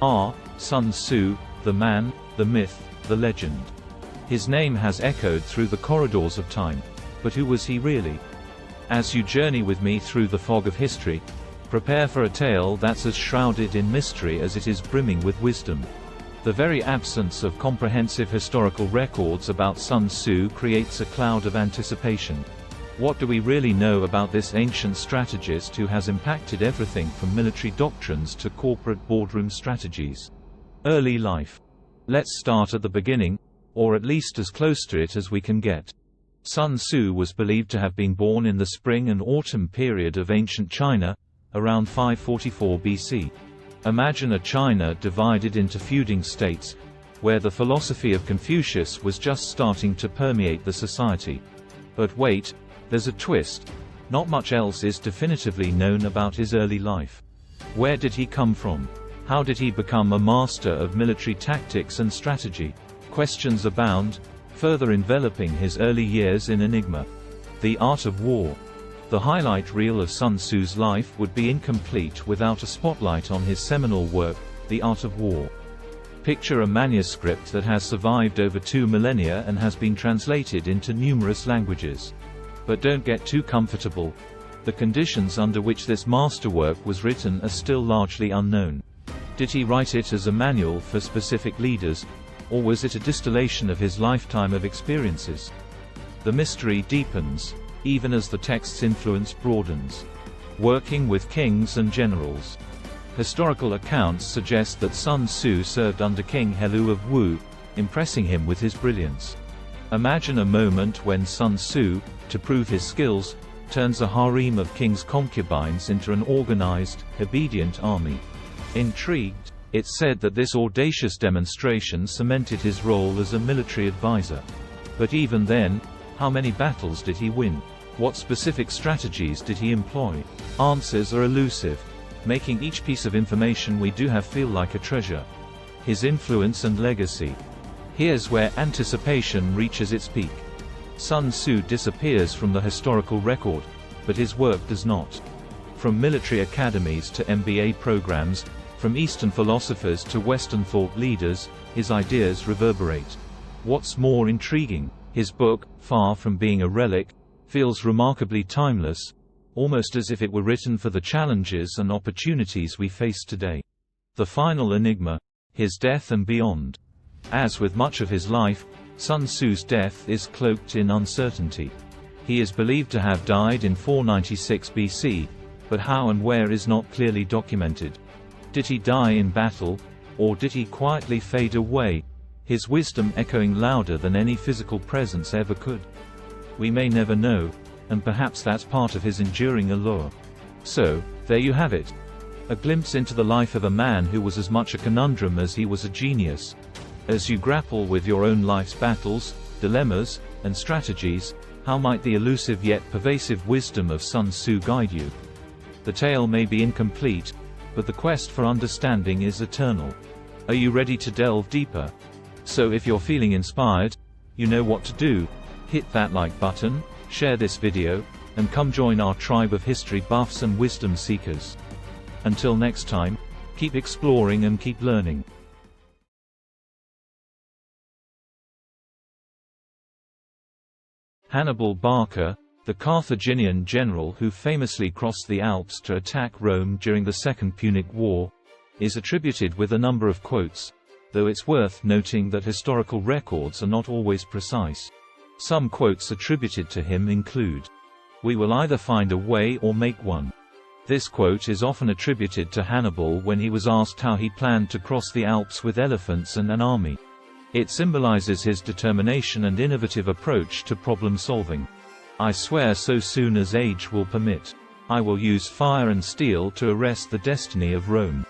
Sun Tzu, the man, the myth, the legend. His name has echoed through the corridors of time. But who was he really? As you journey with me through the fog of history, prepare for a tale that's as shrouded in mystery as it is brimming with wisdom. The very absence of comprehensive historical records about Sun Tzu creates a cloud of anticipation. What do we really know about this ancient strategist who has impacted everything from military doctrines to corporate boardroom strategies? Early life. Let's start at the beginning, or at least as close to it as we can get. Sun Tzu was believed to have been born in the spring and autumn period of ancient China, around 544 BC. Imagine a China divided into feuding states, where the philosophy of Confucius was just starting to permeate the society. But wait, there's a twist. Not much else is definitively known about his early life. Where did he come from? How did he become a master of military tactics and strategy? Questions abound, further enveloping his early years in enigma. The art of war. The highlight reel of Sun Tzu's life would be incomplete without a spotlight on his seminal work, The Art of War. Picture a manuscript that has survived over 2 millennia and has been translated into numerous languages. But don't get too comfortable. The conditions under which this masterwork was written are still largely unknown. Did he write it as a manual for specific leaders, or was it a distillation of his lifetime of experiences? The mystery deepens, even as the text's influence broadens. Working with kings and generals. Historical accounts suggest that Sun Tzu served under King Helu of Wu, impressing him with his brilliance. Imagine a moment when Sun Tzu, to prove his skills, turns a harem of king's concubines into an organized, obedient army. Intrigued, it's said that this audacious demonstration cemented his role as a military advisor. But even then, how many battles did he win? What specific strategies did he employ? Answers are elusive, making each piece of information we do have feel like a treasure. His influence and legacy. Here's where anticipation reaches its peak. Sun Tzu disappears from the historical record, but his work does not. From military academies to MBA programs, from Eastern philosophers to Western thought leaders, his ideas reverberate. What's more intriguing, his book, far from being a relic, feels remarkably timeless, almost as if it were written for the challenges and opportunities we face today. The final enigma. his death and beyond. As with much of his life, Sun Tzu's death is cloaked in uncertainty. He is believed to have died in 496 BC, but how and where is not clearly documented. Did he die in battle, or did he quietly fade away, his wisdom echoing louder than any physical presence ever could? We may never know, and perhaps that's part of his enduring allure. So, there you have it. A glimpse into the life of a man who was as much a conundrum as he was a genius. As you grapple with your own life's battles, dilemmas, and strategies, how might the elusive yet pervasive wisdom of Sun Tzu guide you? The tale may be incomplete, but the quest for understanding is eternal. Are you ready to delve deeper? So if you're feeling inspired, you know what to do. Hit that like button, share this video, and come join our tribe of history buffs and wisdom seekers. Until next time, keep exploring and keep learning. Hannibal Barca, the Carthaginian general who famously crossed the Alps to attack Rome during the Second Punic War, is attributed with a number of quotes, though it's worth noting that historical records are not always precise. Some quotes attributed to him include, "We will either find a way or make one." This quote is often attributed to Hannibal when he was asked how he planned to cross the Alps with elephants and an army. It symbolizes his determination and innovative approach to problem solving. "I swear so soon as age will permit, I will use fire and steel to arrest the destiny of Rome."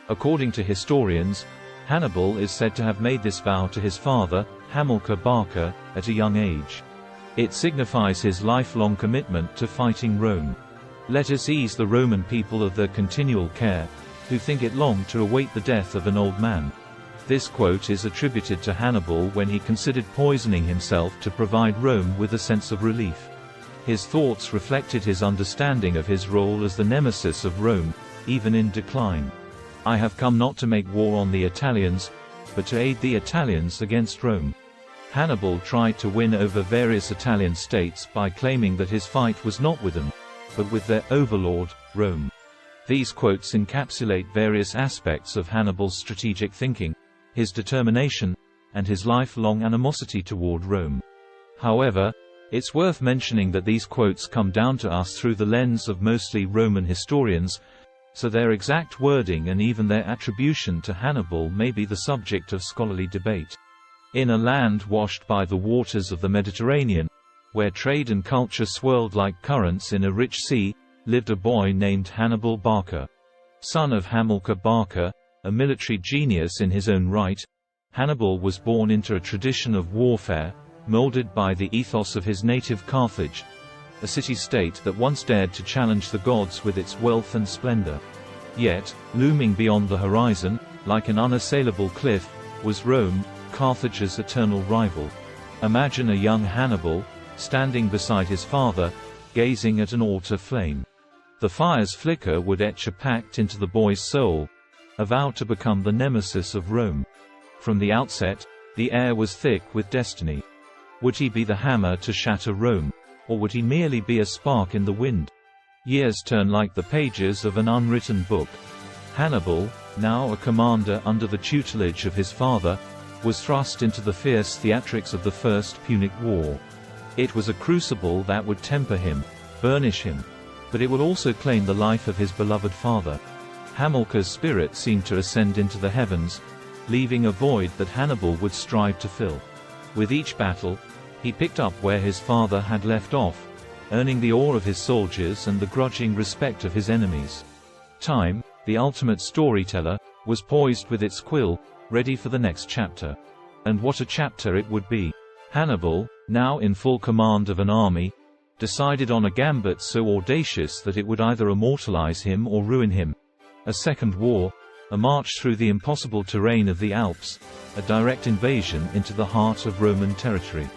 According to historians, Hannibal is said to have made this vow to his father, Hamilcar Barca, at a young age. It signifies his lifelong commitment to fighting Rome. Let us ease the Roman people of their continual care, who think it long to await the death of an old man. This quote is attributed to Hannibal when he considered poisoning himself to provide Rome with a sense of relief. His thoughts reflected his understanding of his role as the nemesis of Rome, even in decline. "I have come not to make war on the Italians, but to aid the Italians against Rome." Hannibal tried to win over various Italian states by claiming that his fight was not with them, but with their overlord, Rome. These quotes encapsulate various aspects of Hannibal's strategic thinking, his determination, and his lifelong animosity toward Rome. However, it's worth mentioning that these quotes come down to us through the lens of mostly Roman historians, so their exact wording and even their attribution to Hannibal may be the subject of scholarly debate. In a land washed by the waters of the Mediterranean, where trade and culture swirled like currents in a rich sea, lived a boy named Hannibal Barca. Son of Hamilcar Barca, a military genius in his own right, Hannibal was born into a tradition of warfare, molded by the ethos of his native Carthage, a city-state that once dared to challenge the gods with its wealth and splendor. Yet, looming beyond the horizon, like an unassailable cliff, was Rome, Carthage's eternal rival. Imagine a young Hannibal, standing beside his father, gazing at an altar flame. The fire's flicker would etch a pact into the boy's soul, a vow to become the nemesis of Rome. From the outset, the air was thick with destiny. Would he be the hammer to shatter Rome, or would he merely be a spark in the wind? Years turn like the pages of an unwritten book. Hannibal, now a commander under the tutelage of his father, was thrust into the fierce theatrics of the First Punic War. It was a crucible that would temper him, burnish him, but it would also claim the life of his beloved father. Hamilcar's spirit seemed to ascend into the heavens, leaving a void that Hannibal would strive to fill. With each battle, he picked up where his father had left off, earning the awe of his soldiers and the grudging respect of his enemies. Time, the ultimate storyteller, was poised with its quill, ready for the next chapter. And what a chapter it would be. Hannibal, now in full command of an army, decided on a gambit so audacious that it would either immortalize him or ruin him. A second war, a march through the impossible terrain of the Alps, a direct invasion into the heart of Roman territory.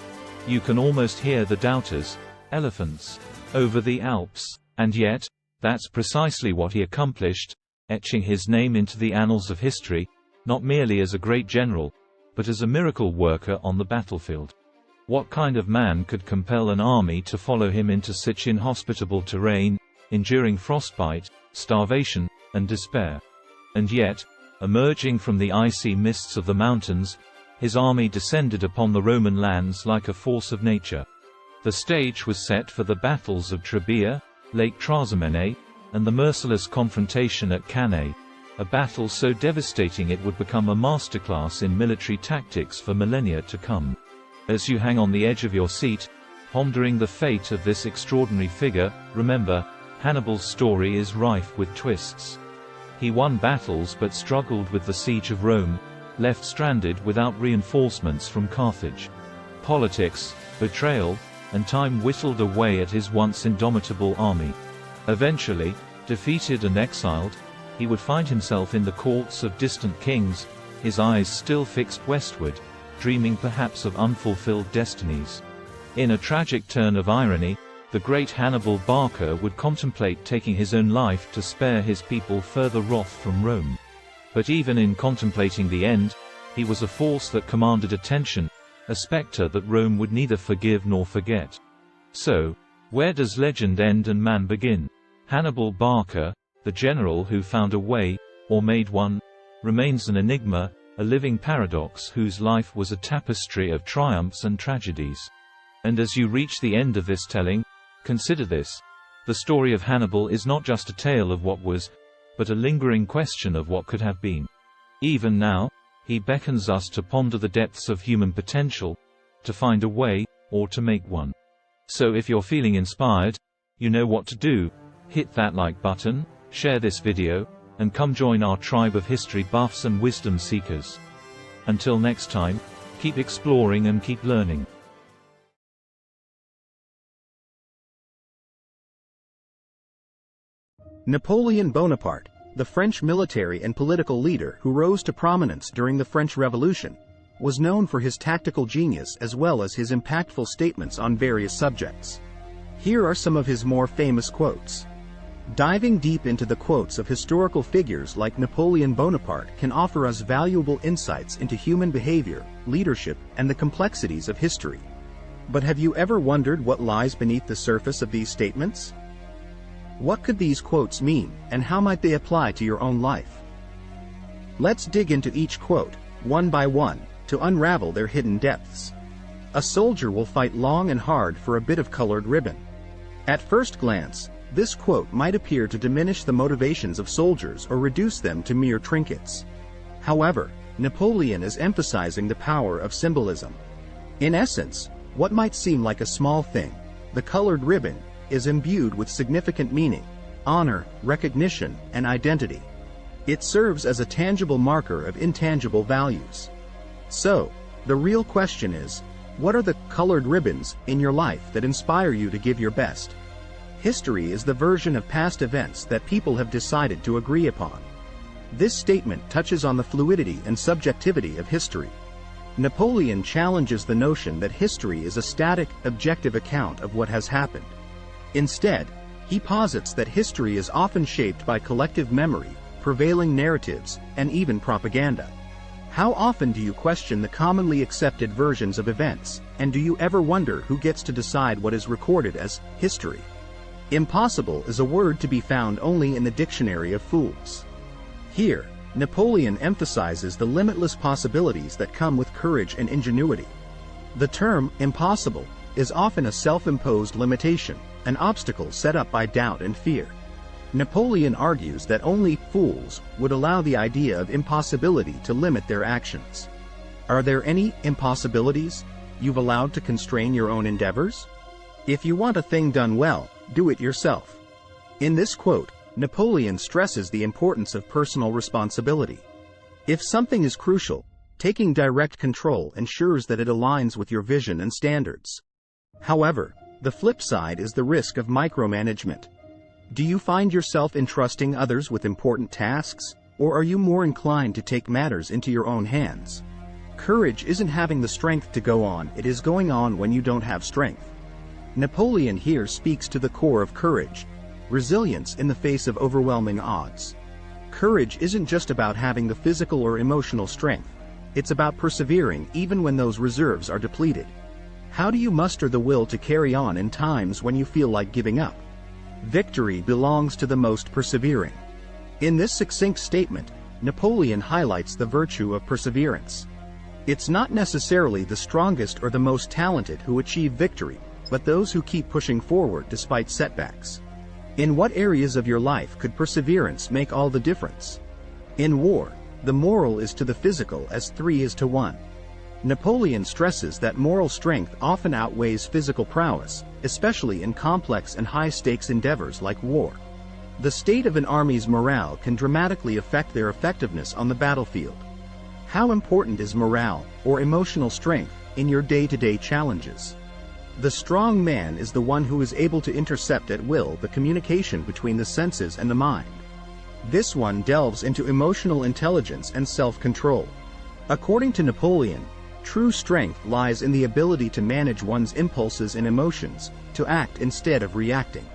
You can almost hear the doubters, elephants, over the Alps, and yet, that's precisely what he accomplished, etching his name into the annals of history, not merely as a great general, but as a miracle worker on the battlefield. What kind of man could compel an army to follow him into such inhospitable terrain, enduring frostbite, starvation, and despair? And yet, Emerging from the icy mists of the mountains, his army descended upon the Roman lands like a force of nature. The stage was set for the battles of Trebia, Lake Trasimene, and the merciless confrontation at Cannae, a battle so devastating it would become a masterclass in military tactics for millennia to come. As you hang on the edge of your seat, pondering the fate of this extraordinary figure, remember, Hannibal's story is rife with twists. He won battles but struggled with the siege of Rome, left stranded without reinforcements from Carthage. Politics, betrayal, and time whittled away at his once indomitable army. Eventually, defeated and exiled, he would find himself in the courts of distant kings, his eyes still fixed westward, dreaming perhaps of unfulfilled destinies. In a tragic turn of irony, the great Hannibal Barca would contemplate taking his own life to spare his people further wrath from Rome. But even in contemplating the end, he was a force that commanded attention, a specter that Rome would neither forgive nor forget. So, where does legend end and man begin? Hannibal Barca, the general who found a way, or made one, remains an enigma, a living paradox whose life was a tapestry of triumphs and tragedies. And as you reach the end of this telling, consider this: the story of Hannibal is not just a tale of what was, but a lingering question of what could have been. Even now, he beckons us to ponder the depths of human potential, to find a way, or to make one. So if you're feeling inspired, you know what to do. Hit that like button, share this video, and come join our tribe of history buffs and wisdom seekers. Until next time, keep exploring and keep learning. Napoleon Bonaparte, the French military and political leader who rose to prominence during the French Revolution, was known for his tactical genius as well as his impactful statements on various subjects. Here are some of his more famous quotes. Diving deep into the quotes of historical figures like Napoleon Bonaparte can offer us valuable insights into human behavior, leadership, and the complexities of history. But have you ever wondered what lies beneath the surface of these statements? What could these quotes mean, and how might they apply to your own life? Let's dig into each quote, one by one, to unravel their hidden depths. A soldier will fight long and hard for a bit of colored ribbon. At first glance, this quote might appear to diminish the motivations of soldiers or reduce them to mere trinkets. However, Napoleon is emphasizing the power of symbolism. In essence, what might seem like a small thing, the colored ribbon, is imbued with significant meaning, honor, recognition, and identity. It serves as a tangible marker of intangible values. So, the real question is, what are the colored ribbons in your life that inspire you to give your best? History is the version of past events that people have decided to agree upon. This statement touches on the fluidity and subjectivity of history. Napoleon challenges the notion that history is a static, objective account of what has happened. Instead, he posits that history is often shaped by collective memory, prevailing narratives, and even propaganda. How often do you question the commonly accepted versions of events, and do you ever wonder who gets to decide what is recorded as history? Impossible is a word to be found only in the dictionary of fools. Here, Napoleon emphasizes the limitless possibilities that come with courage and ingenuity. The term impossible is often a self-imposed limitation, an obstacle set up by doubt and fear. Napoleon argues that only fools would allow the idea of impossibility to limit their actions. Are there any impossibilities you've allowed to constrain your own endeavors? If you want a thing done well, do it yourself. In this quote, Napoleon stresses the importance of personal responsibility. If something is crucial, taking direct control ensures that it aligns with your vision and standards. However, the flip side is the risk of micromanagement. Do you find yourself entrusting others with important tasks, or are you more inclined to take matters into your own hands? Courage isn't having the strength to go on, it is going on when you don't have strength. Napoleon here speaks to the core of courage, resilience in the face of overwhelming odds. Courage isn't just about having the physical or emotional strength, it's about persevering even when those reserves are depleted. How do you muster the will to carry on in times when you feel like giving up? Victory belongs to the most persevering. In this succinct statement, Napoleon highlights the virtue of perseverance. It's not necessarily the strongest or the most talented who achieve victory, but those who keep pushing forward despite setbacks. In what areas of your life could perseverance make all the difference? In war, the moral is to the physical as 3 is to 1. Napoleon stresses that moral strength often outweighs physical prowess, especially in complex and high-stakes endeavors like war. The state of an army's morale can dramatically affect their effectiveness on the battlefield. How important is morale, or emotional strength, in your day-to-day challenges? The strong man is the one who is able to intercept at will the communication between the senses and the mind. This one delves into emotional intelligence and self-control. According to Napoleon, true strength lies in the ability to manage one's impulses and emotions, to act instead of reacting.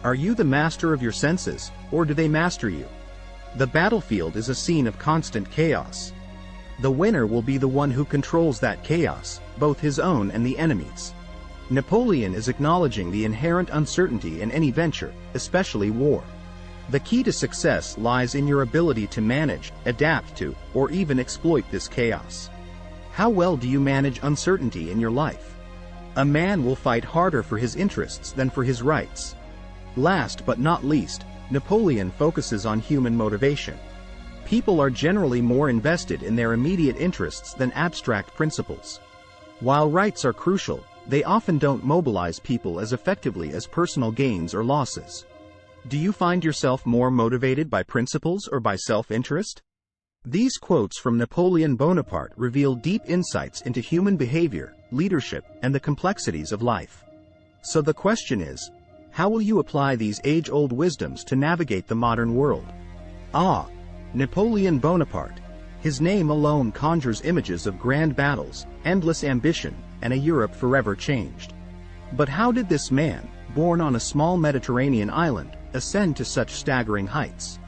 Are you the master of your senses, or do they master you? The battlefield is a scene of constant chaos. The winner will be the one who controls that chaos, both his own and the enemy's. Napoleon is acknowledging the inherent uncertainty in any venture, especially war. The key to success lies in your ability to manage, adapt to, or even exploit this chaos. How well do you manage uncertainty in your life? A man will fight harder for his interests than for his rights. Last but not least, Napoleon focuses on human motivation. People are generally more invested in their immediate interests than abstract principles. While rights are crucial, they often don't mobilize people as effectively as personal gains or losses. Do you find yourself more motivated by principles or by self-interest? These quotes from Napoleon Bonaparte reveal deep insights into human behavior, leadership, and the complexities of life. So the question is, how will you apply these age-old wisdoms to navigate the modern world? Napoleon Bonaparte. His name alone conjures images of grand battles, endless ambition, and a Europe forever changed. But how did this man, born on a small Mediterranean island, ascend to such staggering heights?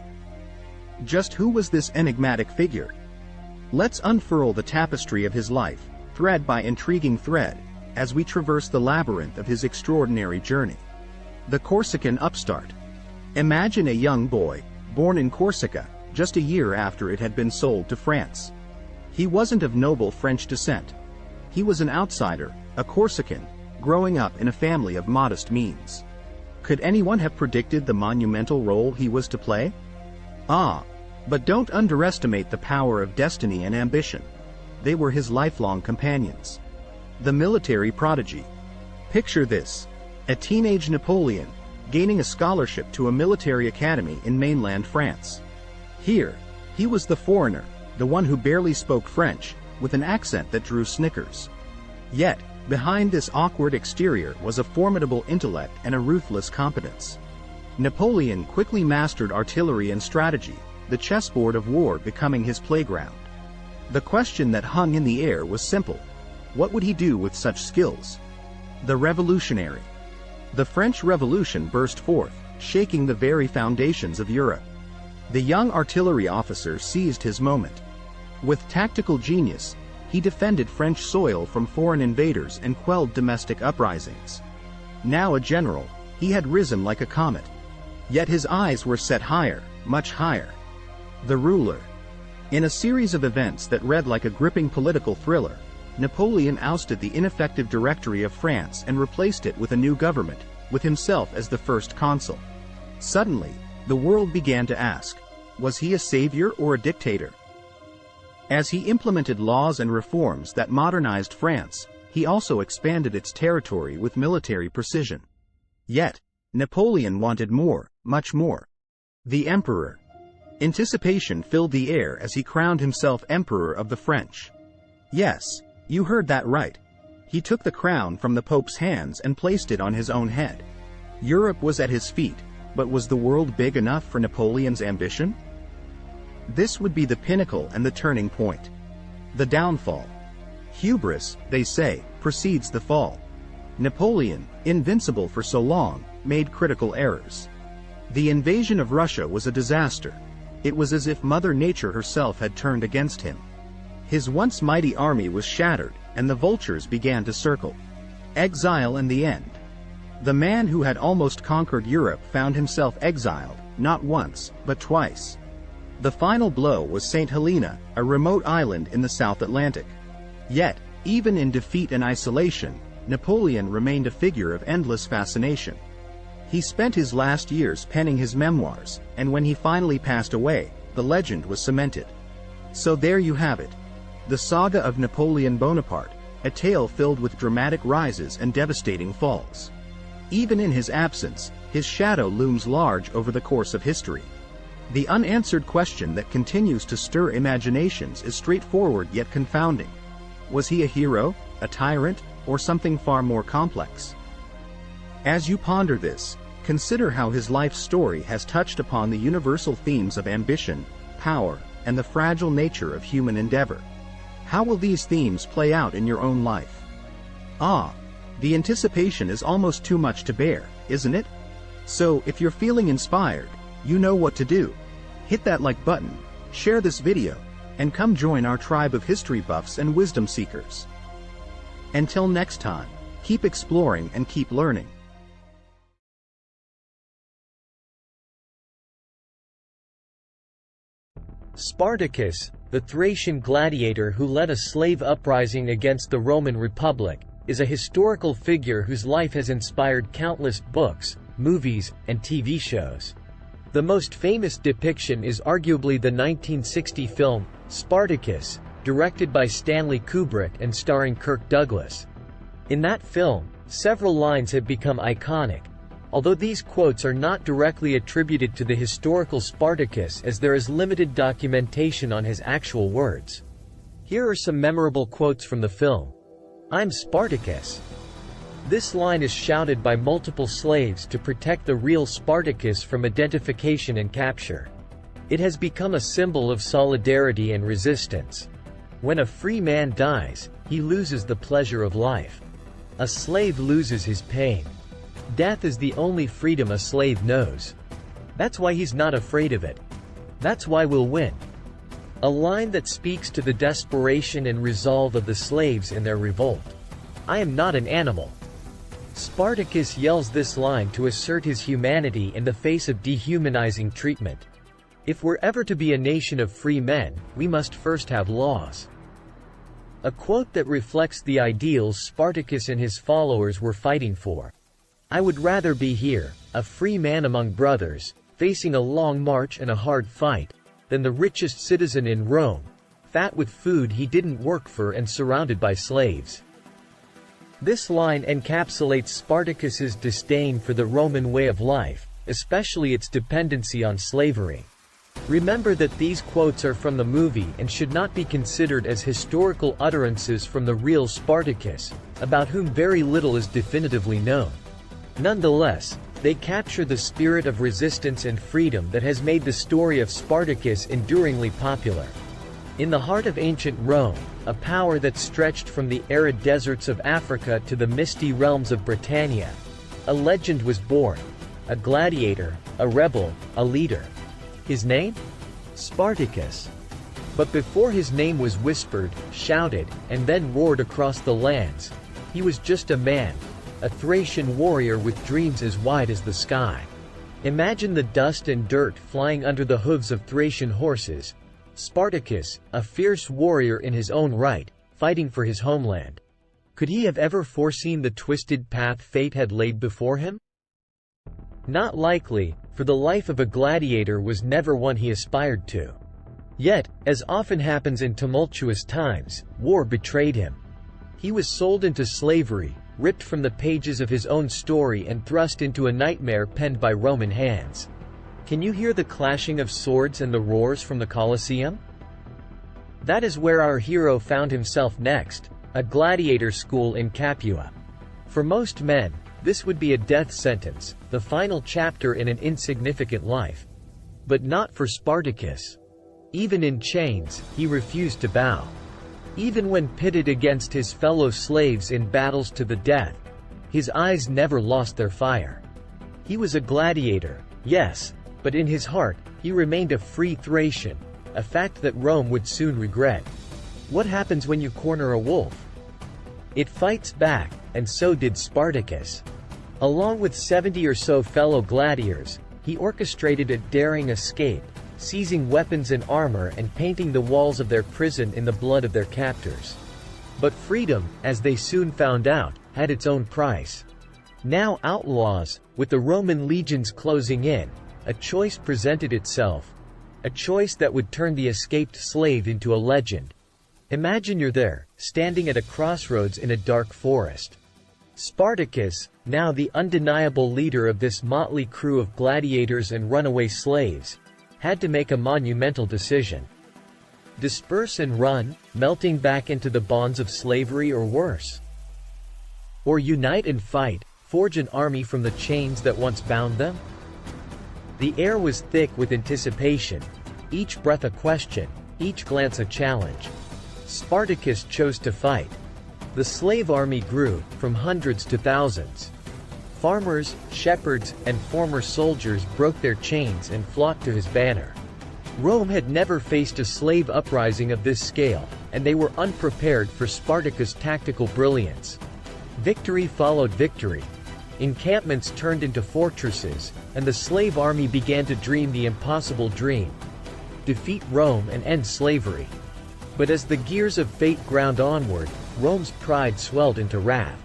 Just who was this enigmatic figure? Let's unfurl the tapestry of his life, thread by intriguing thread, as we traverse the labyrinth of his extraordinary journey. The Corsican upstart. Imagine a young boy, born in Corsica, just a year after it had been sold to France. He wasn't of noble French descent. He was an outsider, a Corsican, growing up in a family of modest means. Could anyone have predicted the monumental role he was to play? But don't underestimate the power of destiny and ambition. They were his lifelong companions. The military prodigy. Picture this: a teenage Napoleon, gaining a scholarship to a military academy in mainland France. Here, he was the foreigner, the one who barely spoke French, with an accent that drew snickers. Yet, behind this awkward exterior was a formidable intellect and a ruthless competence. Napoleon quickly mastered artillery and strategy, the chessboard of war becoming his playground. The question that hung in the air was simple: what would he do with such skills? The revolutionary. The French Revolution burst forth, shaking the very foundations of Europe. The young artillery officer seized his moment. With tactical genius, he defended French soil from foreign invaders and quelled domestic uprisings. Now a general, he had risen like a comet. Yet his eyes were set higher, much higher. The ruler. In a series of events that read like a gripping political thriller, Napoleon ousted the ineffective Directory of France and replaced it with a new government, with himself as the first consul. Suddenly, the world began to ask, was he a savior or a dictator? As he implemented laws and reforms that modernized France, he also expanded its territory with military precision. Yet, Napoleon wanted more, much more. The emperor. Anticipation filled the air as he crowned himself Emperor of the French. Yes, you heard that right. He took the crown from the Pope's hands and placed it on his own head. Europe was at his feet, but was the world big enough for Napoleon's ambition? This would be the pinnacle and the turning point. The downfall. Hubris, they say, precedes the fall. Napoleon, invincible for so long, made critical errors. The invasion of Russia was a disaster. It was as if Mother Nature herself had turned against him. His once mighty army was shattered, and the vultures began to circle. Exile and the end. The man who had almost conquered Europe found himself exiled, not once, but twice. The final blow was St. Helena, a remote island in the South Atlantic. Yet, even in defeat and isolation, Napoleon remained a figure of endless fascination. He spent his last years penning his memoirs, and when he finally passed away, the legend was cemented. So there you have it. The saga of Napoleon Bonaparte, a tale filled with dramatic rises and devastating falls. Even in his absence, his shadow looms large over the course of history. The unanswered question that continues to stir imaginations is straightforward yet confounding. Was he a hero, a tyrant, or something far more complex? As you ponder this, consider how his life story has touched upon the universal themes of ambition, power, and the fragile nature of human endeavor. How will these themes play out in your own life? The anticipation is almost too much to bear, isn't it? So, if you're feeling inspired, you know what to do. Hit that like button, share this video, and come join our tribe of history buffs and wisdom seekers. Until next time, keep exploring and keep learning. Spartacus, the Thracian gladiator who led a slave uprising against the Roman Republic, is a historical figure whose life has inspired countless books, movies, and TV shows. The most famous depiction is arguably the 1960 film, Spartacus, directed by Stanley Kubrick and starring Kirk Douglas. In that film, several lines have become iconic, although these quotes are not directly attributed to the historical Spartacus as there is limited documentation on his actual words. Here are some memorable quotes from the film. "I'm Spartacus." This line is shouted by multiple slaves to protect the real Spartacus from identification and capture. It has become a symbol of solidarity and resistance. When a free man dies, he loses the pleasure of life. A slave loses his pain. Death is the only freedom a slave knows. That's why he's not afraid of it. That's why we'll win. A line that speaks to the desperation and resolve of the slaves in their revolt. "I am not an animal." Spartacus yells this line to assert his humanity in the face of dehumanizing treatment. If we're ever to be a nation of free men, we must first have laws. A quote that reflects the ideals Spartacus and his followers were fighting for. "I would rather be here, a free man among brothers, facing a long march and a hard fight, than the richest citizen in Rome, fat with food he didn't work for and surrounded by slaves." This line encapsulates Spartacus's disdain for the Roman way of life, especially its dependency on slavery. Remember that these quotes are from the movie and should not be considered as historical utterances from the real Spartacus, about whom very little is definitively known. Nonetheless, they capture the spirit of resistance and freedom that has made the story of Spartacus enduringly popular. In the heart of ancient Rome, a power that stretched from the arid deserts of Africa to the misty realms of Britannia, a legend was born. A gladiator, a rebel, a leader. His name? Spartacus. But before his name was whispered, shouted, and then roared across the lands, he was just a man, a Thracian warrior with dreams as wide as the sky. Imagine the dust and dirt flying under the hooves of Thracian horses. Spartacus, a fierce warrior in his own right, fighting for his homeland. Could he have ever foreseen the twisted path fate had laid before him? Not likely, for the life of a gladiator was never one he aspired to. Yet, as often happens in tumultuous times, war betrayed him. He was sold into slavery, ripped from the pages of his own story and thrust into a nightmare penned by Roman hands. Can you hear the clashing of swords and the roars from the Colosseum? That is where our hero found himself next, a gladiator school in Capua. For most men, this would be a death sentence, the final chapter in an insignificant life. But not for Spartacus. Even in chains, he refused to bow. Even when pitted against his fellow slaves in battles to the death, his eyes never lost their fire. He was a gladiator, yes, but in his heart, he remained a free Thracian, a fact that Rome would soon regret. What happens when you corner a wolf? It fights back, and so did Spartacus. Along with 70 or so fellow gladiators, he orchestrated a daring escape, seizing weapons and armor and painting the walls of their prison in the blood of their captors. But freedom, as they soon found out, had its own price. Now outlaws, with the Roman legions closing in, a choice presented itself. A choice that would turn the escaped slave into a legend. Imagine you're there, standing at a crossroads in a dark forest. Spartacus, now the undeniable leader of this motley crew of gladiators and runaway slaves, had to make a monumental decision. Disperse and run, melting back into the bonds of slavery, or worse? Or unite and fight, forge an army from the chains that once bound them? The air was thick with anticipation, each breath a question, each glance a challenge. Spartacus chose to fight. The slave army grew, from hundreds to thousands. Farmers, shepherds, and former soldiers broke their chains and flocked to his banner. Rome had never faced a slave uprising of this scale, and they were unprepared for Spartacus' tactical brilliance. Victory followed victory. Encampments turned into fortresses, and the slave army began to dream the impossible dream: defeat Rome and end slavery. But as the gears of fate ground onward, Rome's pride swelled into wrath.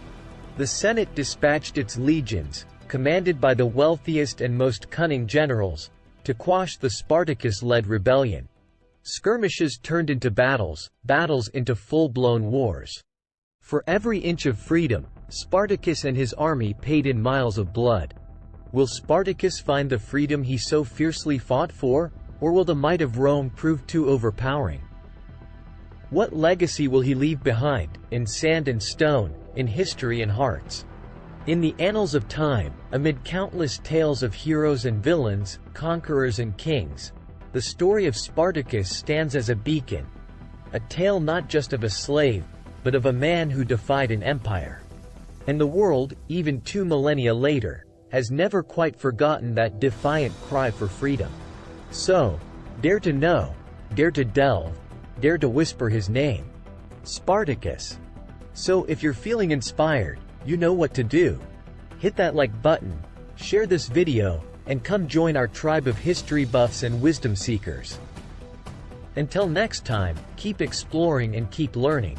The Senate dispatched its legions, commanded by the wealthiest and most cunning generals, to quash the Spartacus-led rebellion. Skirmishes turned into battles, battles into full-blown wars. For every inch of freedom, Spartacus and his army paid in miles of blood. Will Spartacus find the freedom he so fiercely fought for, or will the might of Rome prove too overpowering? What legacy will he leave behind, in sand and stone, in history and hearts? In the annals of time, amid countless tales of heroes and villains, conquerors and kings, the story of Spartacus stands as a beacon. A tale not just of a slave, but of a man who defied an empire. And the world, even 2 millennia later, has never quite forgotten that defiant cry for freedom. So, dare to know, dare to delve, dare to whisper his name. Spartacus. So if you're feeling inspired, you know what to do. Hit that like button, share this video, and come join our tribe of history buffs and wisdom seekers. Until next time, keep exploring and keep learning.